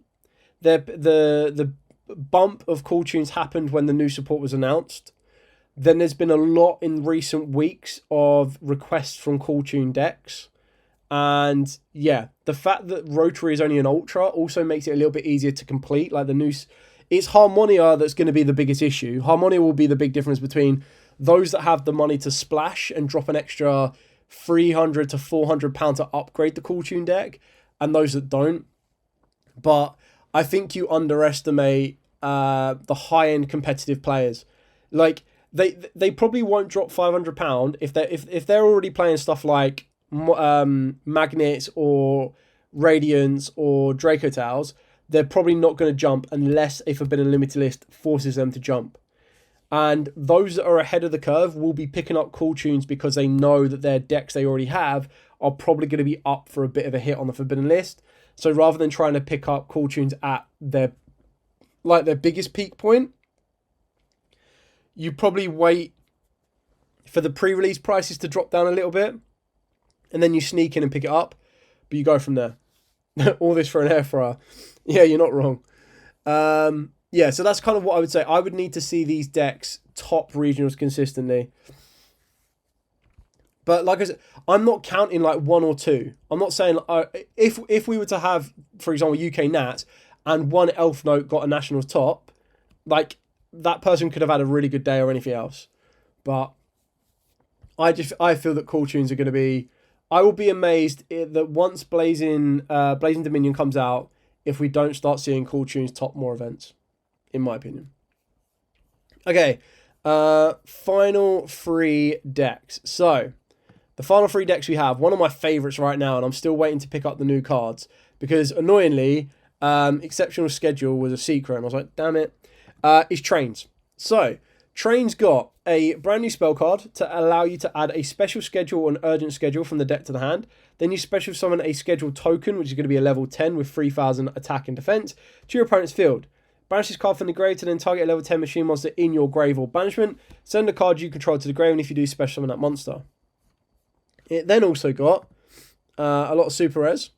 Speaker 1: The bump of Cool Tunes happened when the new support was announced. Then there's been a lot in recent weeks of requests from Cool Tune decks. And yeah, the fact that Rotary is only an Ultra also makes it a little bit easier to complete. Like the new... It's Harmonia that's going to be the biggest issue. Harmonia will be the big difference between those that have the money to splash and drop an extra £300 to £400 to upgrade the Cool Tune deck, and those that don't. But I think you underestimate the high-end competitive players. Like they probably won't drop £500 if they're already playing stuff like Magnets or Radiance or Draco Towers. They're probably not going to jump unless a Forbidden Limited list forces them to jump. And those that are ahead of the curve will be picking up Cool Tunes because they know that their decks they already have are probably going to be up for a bit of a hit on the Forbidden list. So rather than trying to pick up Cool Tunes at their biggest peak point, you probably wait for the pre-release prices to drop down a little bit, and then you sneak in and pick it up, but you go from there. All this for an air fryer. Yeah, you're not wrong. Yeah, so that's kind of what I would say. I would need to see these decks top regionals consistently. But like I said, I'm not counting like one or two. I'm not saying if we were to have, for example, UK Nats and one Elf Note got a nationals top, like that person could have had a really good day or anything else. But I feel that Cool Tunes are going to be... I will be amazed that once Blazing Dominion comes out, if we don't start seeing Cool Tunes top more events, in my opinion. Okay, final 3 decks. So, the final 3 decks we have, one of my favourites right now, and I'm still waiting to pick up the new cards, because annoyingly, Exceptional Schedule was a secret, and I was like, damn it, is Trains. So, Trains got a brand new spell card to allow you to add a special schedule or an urgent schedule from the deck to the hand. Then you special summon a scheduled token, which is going to be a level 10 with 3000 attack and defense, to your opponent's field. Banish this card from the grave to then target a level 10 machine monster in your grave or banishment. Send a card you control to the grave, and if you do, special summon that monster. It then also got a lot of super rares,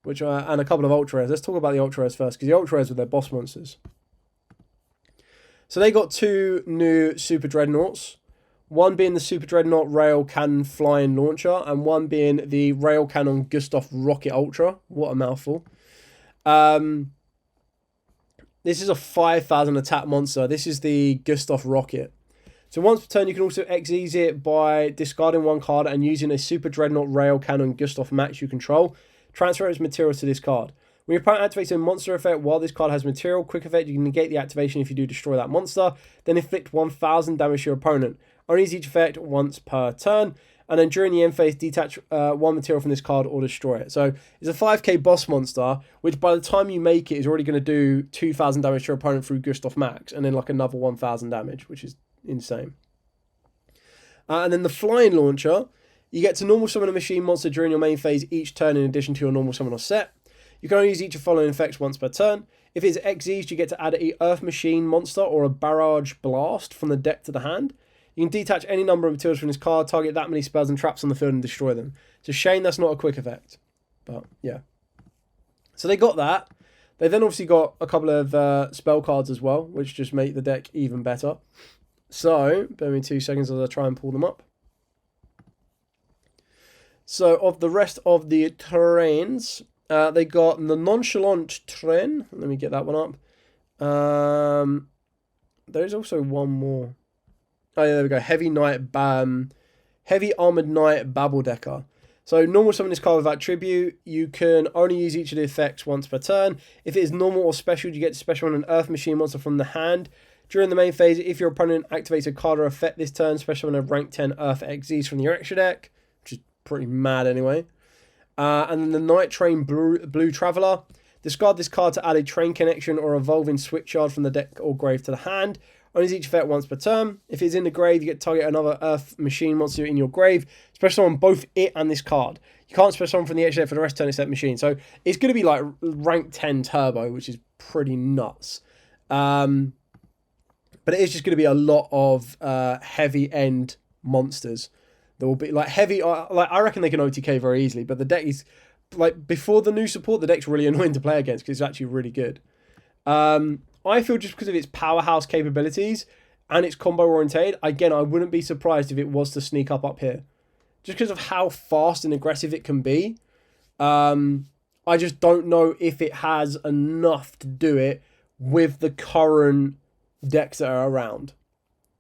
Speaker 1: and a couple of ultra rares. Let's talk about the ultra rares first, because the ultra rares were their boss monsters. So they got 2 new Super Dreadnoughts, one being the Super Dreadnought Rail Cannon Flying Launcher, and one being the Rail Cannon Gustav Rocket Ultra. What a mouthful. This is a 5000 attack monster. This is the Gustav Rocket. So once per turn, you can also Xyz it by discarding 1 card and using a Super Dreadnought Rail Cannon Gustav Max you control. Transfer its material to this card. When your opponent activates a monster effect while this card has material, quick effect, you can negate the activation if you do destroy that monster. Then inflict 1000 damage to your opponent. Only use each effect once per turn. And then during the end phase, detach 1 material from this card or destroy it. So it's a 5k boss monster, which by the time you make it is already going to do 2000 damage to your opponent through Gustav Max. And then like another 1000 damage, which is insane. And then the Flying Launcher, you get to normal summon a machine monster during your main phase each turn in addition to your normal summon or set. You can only use each of the following effects once per turn. If it's Xyzed, you get to add a Earth Machine monster or a Barrage Blast from the deck to the hand. You can detach any number of materials from this card, target that many spells and traps on the field and destroy them. It's a shame that's not a quick effect. But, yeah. So they got that. They then obviously got a couple of spell cards as well, which just make the deck even better. So, bear me 2 seconds as I try and pull them up. So, of the rest of the terrains... They got the Nonchalant Tren. Let me get that one up. There's also one more. Oh, yeah, there we go. Heavy Armored Knight Babbledecker. So normal summon this card without tribute. You can only use each of the effects once per turn. If it is normal or special, you get to special on an Earth Machine monster from the hand. During the main phase, if your opponent activates a card or effect this turn, special on a rank 10 Earth XZs from your extra deck, which is pretty mad anyway. And then the Night Train Blue Traveller. Discard this card to add a train connection or evolving switch yard from the deck or grave to the hand. Only each effect once per turn. If it's in the grave, you get to target another Earth Machine monster in your grave. Special on both it and this card. You can't special on from the extra deck for the rest of the turn except Machine. So it's going to be like rank 10 turbo, which is pretty nuts. But it is just going to be a lot of heavy end monsters. There will be like heavy, like I reckon they can OTK very easily, but the deck is like before the new support, the deck's really annoying to play against because it's actually really good. I feel just because of its powerhouse capabilities and its combo oriented, again, I wouldn't be surprised if it was to sneak up here. Just because of how fast and aggressive it can be. I just don't know if it has enough to do it with the current decks that are around.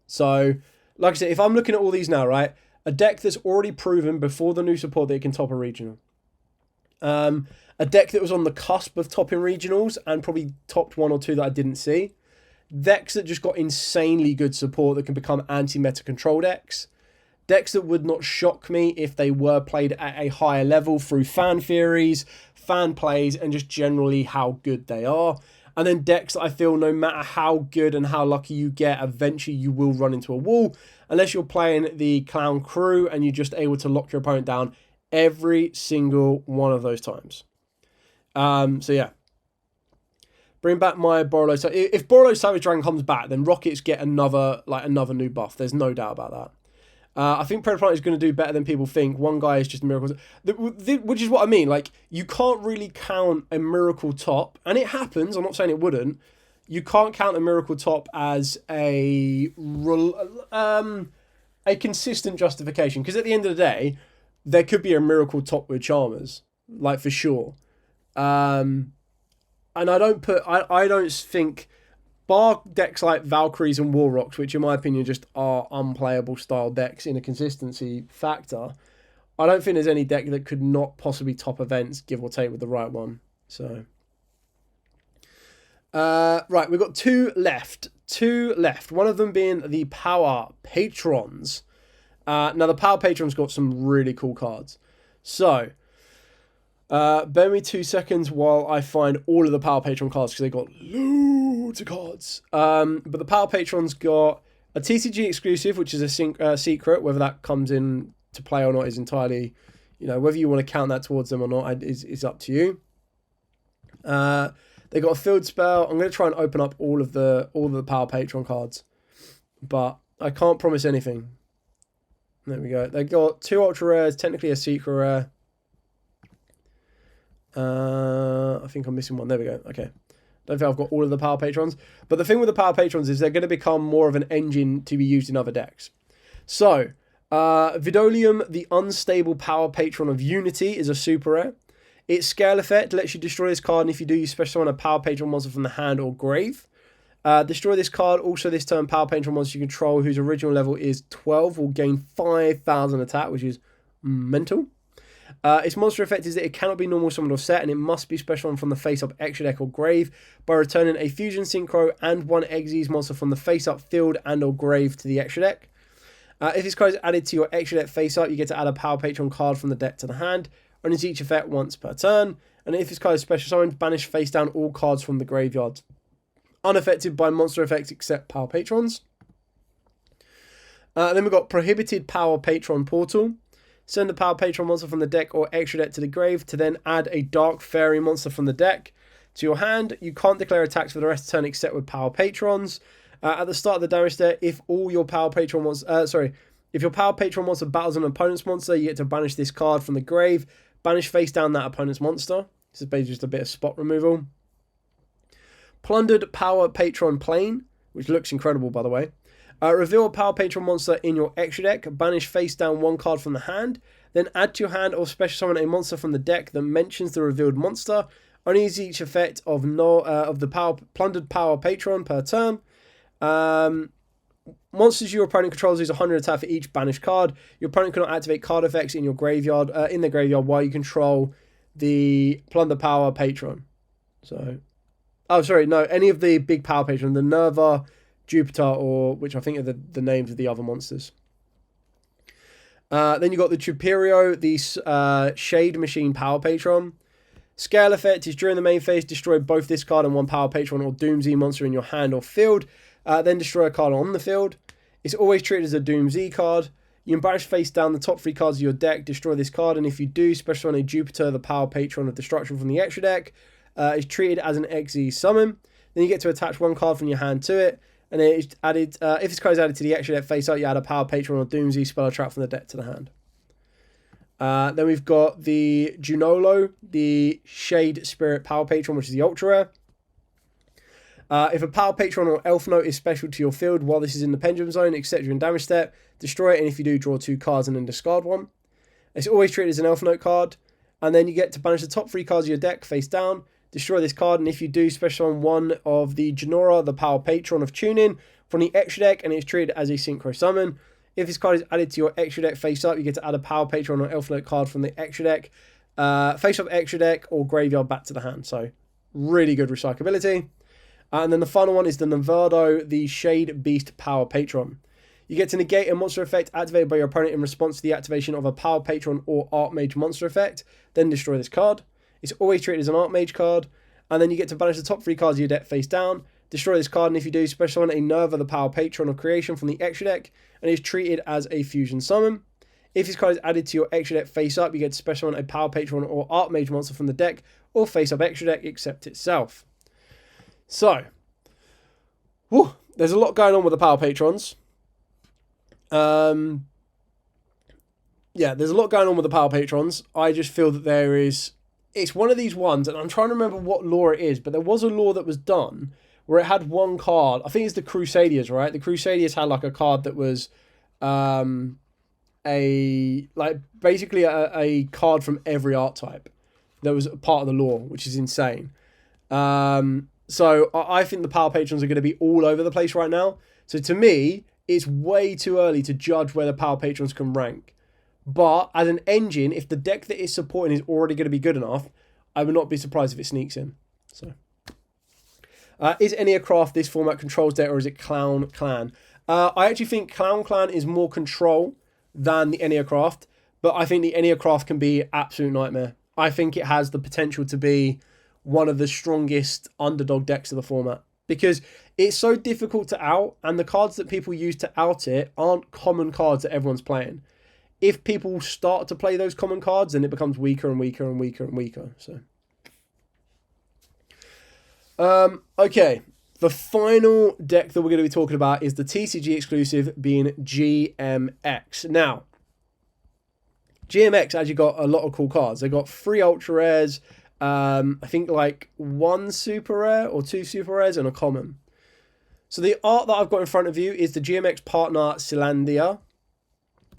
Speaker 1: So, like I said, if I'm looking at all these now, right, a deck that's already proven before the new support that it can top a regional. A deck that was on the cusp of topping regionals and probably topped one or two that I didn't see. Decks that just got insanely good support that can become anti-meta control decks. Decks that would not shock me if they were played at a higher level through fan theories, fan plays, and just generally how good they are. And then decks that I feel no matter how good and how lucky you get, eventually you will run into a wall. Unless you're playing the Clown Crew and you're just able to lock your opponent down every single one of those times. So yeah. Bring back my Borolo. So if Borolo Savage Dragon comes back, then Rockets get another new buff. There's no doubt about that. I think Predator is going to do better than people think. One guy is just Miracles, which is what I mean. Like, you can't really count a Miracle Top, and it happens. I'm not saying it wouldn't. You can't count a Miracle Top as a consistent justification, because at the end of the day, there could be a Miracle Top with Charmers, like for sure. And I don't think, bar decks like Valkyries and War Rocks, which in my opinion just are unplayable style decks in a consistency factor, I don't think there's any deck that could not possibly top events, give or take, with the right one. So, right, we've got two left. One of them being the Power Patrons. Now, the Power Patrons got some really cool cards. So, bear me 2 seconds while I find all of the Power Patron cards, because they got loads of cards. But the Power Patrons got a TCG exclusive, which is a secret. Whether that comes in to play or not is entirely, whether you want to count that towards them or not is up to you. They got a field spell. I'm going to try and open up all of the Power Patron cards, but I can't promise anything. There we go. They got 2 ultra rares, technically a secret rare. I think I'm missing one. There we go. Okay. Don't think I've got all of the Power Patrons. But the thing with the Power Patrons is they're going to become more of an engine to be used in other decks. So, Vidolium, the Unstable Power Patron of Unity, is a super rare. Its scale effect lets you destroy this card, and if you do, you special summon a Power Patron monster from the hand or grave. Destroy this card. Also, this turn, Power Patron monster you control, whose original level is 12, will gain 5,000 attack, which is mental. Its monster effect is that it cannot be normal summoned or set, and it must be special from the face-up extra deck or grave by returning a Fusion Synchro and 1 Xyz monster from the face-up field and or grave to the extra deck. If this card is added to your extra deck face-up, you get to add a Power Patron card from the deck to the hand, and it's each effect once per turn. And if this card is special summoned, banish face down all cards from the graveyard. Unaffected by monster effects except Power Patrons. Then we've got Prohibited Power Patron Portal. Send the Power Patron monster from the deck or extra deck to the grave to then add a Dark Fairy monster from the deck to your hand. You can't declare attacks for the rest of the turn except with Power Patrons. At the start of the damage step, if your Power Patron monster battles an opponent's monster, you get to banish this card from the grave. Banish face down that opponent's monster. This is basically just a bit of spot removal. Plundered Power Patron Plane, which looks incredible, by the way. Reveal a power patron monster in your extra deck. Banish face down one card from the hand. Then add to your hand or special summon a monster from the deck that mentions the revealed monster. Only use each effect of the plundered power patron per turn. Monsters your opponent controls lose 100 attack for each banished card. Your opponent cannot activate card effects in your graveyard in the graveyard while you control the plunder power patron. So, oh sorry, no, any of the big power patron, the Nerva, Jupiter, or which I think are the names of the other monsters. Then you got the Chuperio, the Shade Machine power patron. Scale effect is during the main phase, destroy both this card and one power patron or Doomsy monster in your hand or field. Then destroy a card on the field. It's always treated as a Doomsy card. You can banish face down the top 3 cards of your deck, destroy this card, and if you do, special summon a Jupiter, the power patron of destruction from the extra deck. It's treated as an XZ summon. Then you get to attach one card from your hand to it, and it is added. If this card is added to the extra deck face up, you add a power patron or Doomsy spell or trap from the deck to the hand. Then we've got the Junolo, the Shade Spirit power patron, which is the ultra rare. If a power patron or elf note is special to your field while this is in the pendulum zone, except during damage step, destroy it, and if you do, draw 2 cards and then discard one. It's always treated as an elf note card, and then you get to banish the top 3 cards of your deck face down, destroy this card, and if you do, special on one of the Genora, the power patron of tuning, from the extra deck, and it's treated as a synchro summon. If this card is added to your extra deck face up, you get to add a power patron or elf note card from the extra deck, face up extra deck, or graveyard back to the hand. So, really good recyclability. And then the final one is the Noverdo, the Shade Beast Power Patron. You get to negate a monster effect activated by your opponent in response to the activation of a Power Patron or Archmage monster effect. Then destroy this card. It's always treated as an Archmage card. And then you get to banish the top 3 cards of your deck face down. Destroy this card, and if you do, special summon a Nerva, the Power Patron of creation from the extra deck. And is treated as a fusion summon. If this card is added to your extra deck face up, you get to special summon a Power Patron or Archmage monster from the deck. Or face up extra deck, except itself. So, there's a lot going on with the power patrons. Yeah, there's a lot going on with the power patrons. I just feel that it's one of these ones, and I'm trying to remember what law it is, but there was a law that was done where it had one card. I think it's the Crusaders, right? The Crusaders had like a card that was basically a card from every archetype that was a part of the law, which is insane. So I think the power patrons are going to be all over the place right now. So to me, it's way too early to judge where the power patrons can rank. But as an engine, if the deck that it's supporting is already going to be good enough, I would not be surprised if it sneaks in. So, is Enneacraft this format controls deck, or is it Clown Clan? I actually think Clown Clan is more control than the Enneacraft, but I think the Enneacraft can be absolute nightmare. I think it has the potential to be one of the strongest underdog decks of the format because it's so difficult to out, and the cards that people use to out it aren't common cards that everyone's playing. If people start to play those common cards, then it becomes weaker and weaker and weaker and weaker. So, okay, the final deck that we're going to be talking about is the TCG exclusive, being GMX. Now, GMX actually got a lot of cool cards. They got 3 ultra rares. I think like 1 super rare or 2 super rares and a common. So the art that I've got in front of you is the GMX partner Silandia.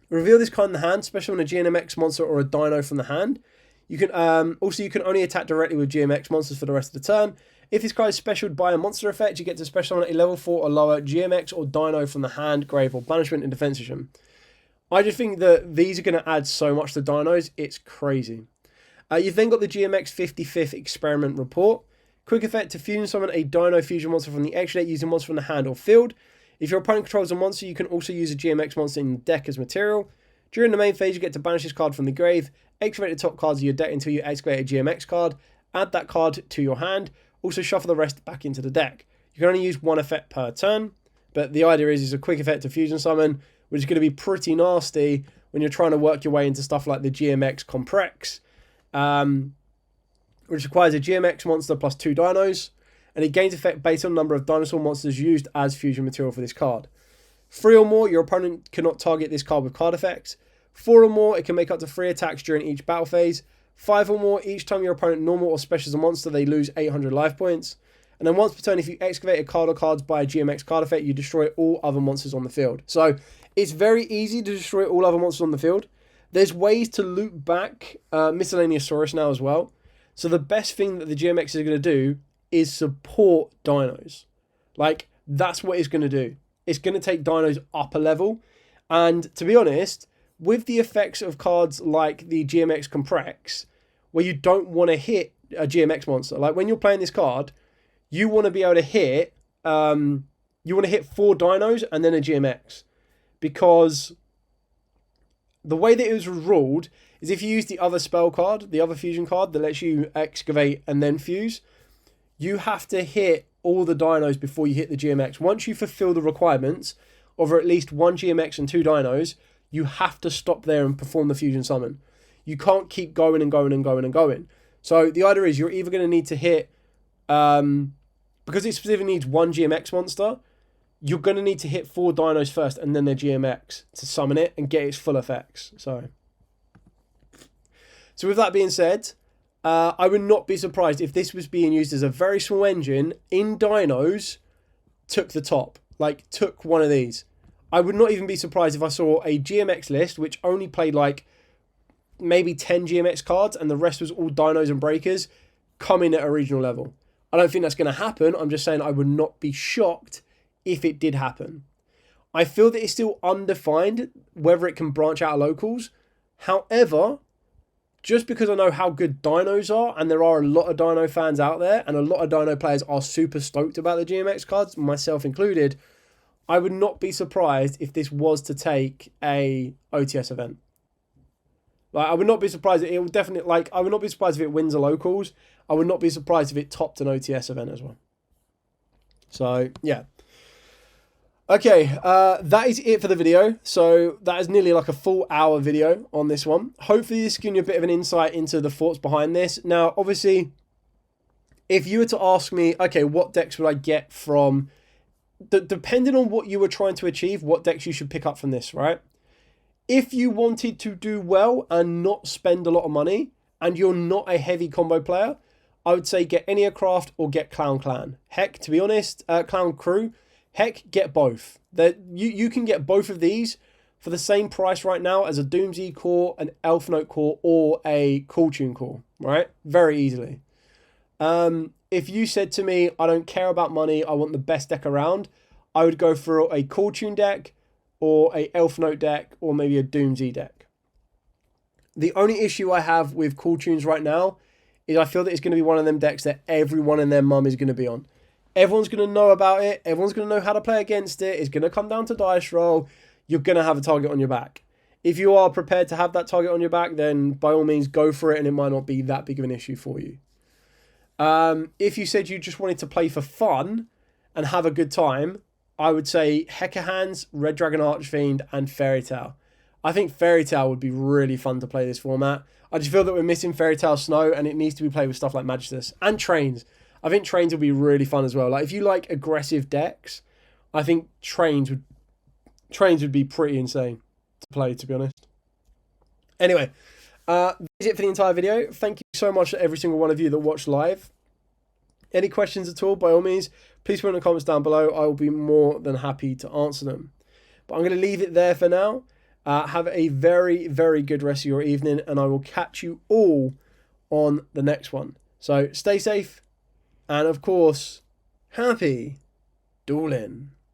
Speaker 1: Reveal this card in the hand, especially when a GMX monster or a dino from the hand. You can also you can only attack directly with GMX monsters for the rest of the turn. If this card is specialed by a monster effect, you get to special summon a level 4 or lower GMX or dino from the hand, grave, or banishment in defense position. I just think that these are going to add so much to dinos, it's crazy. You've then got the GMX 55th Experiment Report. Quick effect to fusion summon a Dino Fusion monster from the extra deck using monster from the hand or field. If your opponent controls a monster, you can also use a GMX monster in the deck as material. During the main phase, you get to banish this card from the grave, activate the top cards of your deck until you activate a GMX card, add that card to your hand, also shuffle the rest back into the deck. You can only use 1 effect per turn, but the idea is it's a quick effect to fusion summon, which is going to be pretty nasty when you're trying to work your way into stuff like the GMX Comprex. Which requires a GMX monster plus 2 dinos, and it gains effect based on the number of dinosaur monsters used as fusion material for this card. 3 or more, your opponent cannot target this card with card effects. 4 or more, it can make up to 3 attacks during each battle phase. 5 or more, each time your opponent normal or specials a monster, they lose 800 life points. And then once per turn, if you excavate a card or cards by a GMX card effect, you destroy all other monsters on the field. So it's very easy to destroy all other monsters on the field. There's ways to loop back Miscellaneous Saurus now as well. So the best thing that the GMX is going to do is support dinos. Like, that's what it's going to do. It's going to take dinos up a level. And to be honest, with the effects of cards like the GMX Comprex, where you don't want to hit a GMX monster, like when you're playing this card, you want to be able to hit, you want to hit 4 dinos and then a GMX. Because the way that it was ruled is if you use the other spell card, the other fusion card that lets you excavate and then fuse, you have to hit all the dinos before you hit the GMX. Once you fulfill the requirements of at least 1 GMX and 2 dinos, you have to stop there and perform the fusion summon. You can't keep going and going and going and going. So the idea is you're either going to need to hit, because it specifically needs 1 GMX monster, you're going to need to hit 4 dinos first and then their GMX to summon it and get its full effects. So with that being said, I would not be surprised if this was being used as a very small engine in dinos, took the top, like took one of these. I would not even be surprised if I saw a GMX list which only played like maybe 10 GMX cards and the rest was all dinos and breakers coming at a regional level. I don't think that's going to happen. I'm just saying I would not be shocked if it did happen. I feel that it's still undefined whether it can branch out of locals. However, just because I know how good dinos are, and there are a lot of dino fans out there, and a lot of dino players are super stoked about the GMX cards, myself included, I would not be surprised if this was to take a OTS event. Like, I would not be surprised. It will definitely, like, I would not be surprised if it wins a locals. I would not be surprised if it topped an OTS event as well. So, yeah. Okay, that is it for the video. So that is nearly like a full hour video on this one. Hopefully this gives you a bit of an insight into the thoughts behind this. Now, obviously, if you were to ask me, okay, what decks would I get from, depending on what you were trying to achieve, what decks you should pick up from this, right? If you wanted to do well and not spend a lot of money, and you're not a heavy combo player, I would say get Enneacraft or get Clown Clan. Heck, to be honest, Clown Crew, heck, get both. You can get both of these for the same price right now as a Doomsy core, an Elf Note core, or a Cool Tune core, right? Very easily. If you said to me, I don't care about money, I want the best deck around, I would go for a Cool Tune deck, or a Elf Note deck, or maybe a Doomsy deck. The only issue I have with Cool Tunes right now is I feel that it's going to be one of them decks that everyone and their mum is going to be on. Everyone's going to know about it. Everyone's going to know how to play against it. It's going to come down to dice roll. You're going to have a target on your back. If you are prepared to have that target on your back, then by all means go for it, and it might not be that big of an issue for you. If you said you just wanted to play for fun and have a good time, I would say Heekkahands, Red Dragon Archfiend, and Fairy Tail. I think Fairy Tail would be really fun to play this format. I just feel that we're missing Fairy Tail Snow, and it needs to be played with stuff like Magistus and Trains. I think Trains would be really fun as well. Like, if you like aggressive decks, I think Trains would be pretty insane to play, to be honest. Anyway, that's it for the entire video. Thank you so much to every single one of you that watched live. Any questions at all, by all means, please put in the comments down below. I will be more than happy to answer them. But I'm going to leave it there for now. Have a very, very good rest of your evening, and I will catch you all on the next one. So stay safe, and of course, happy dueling.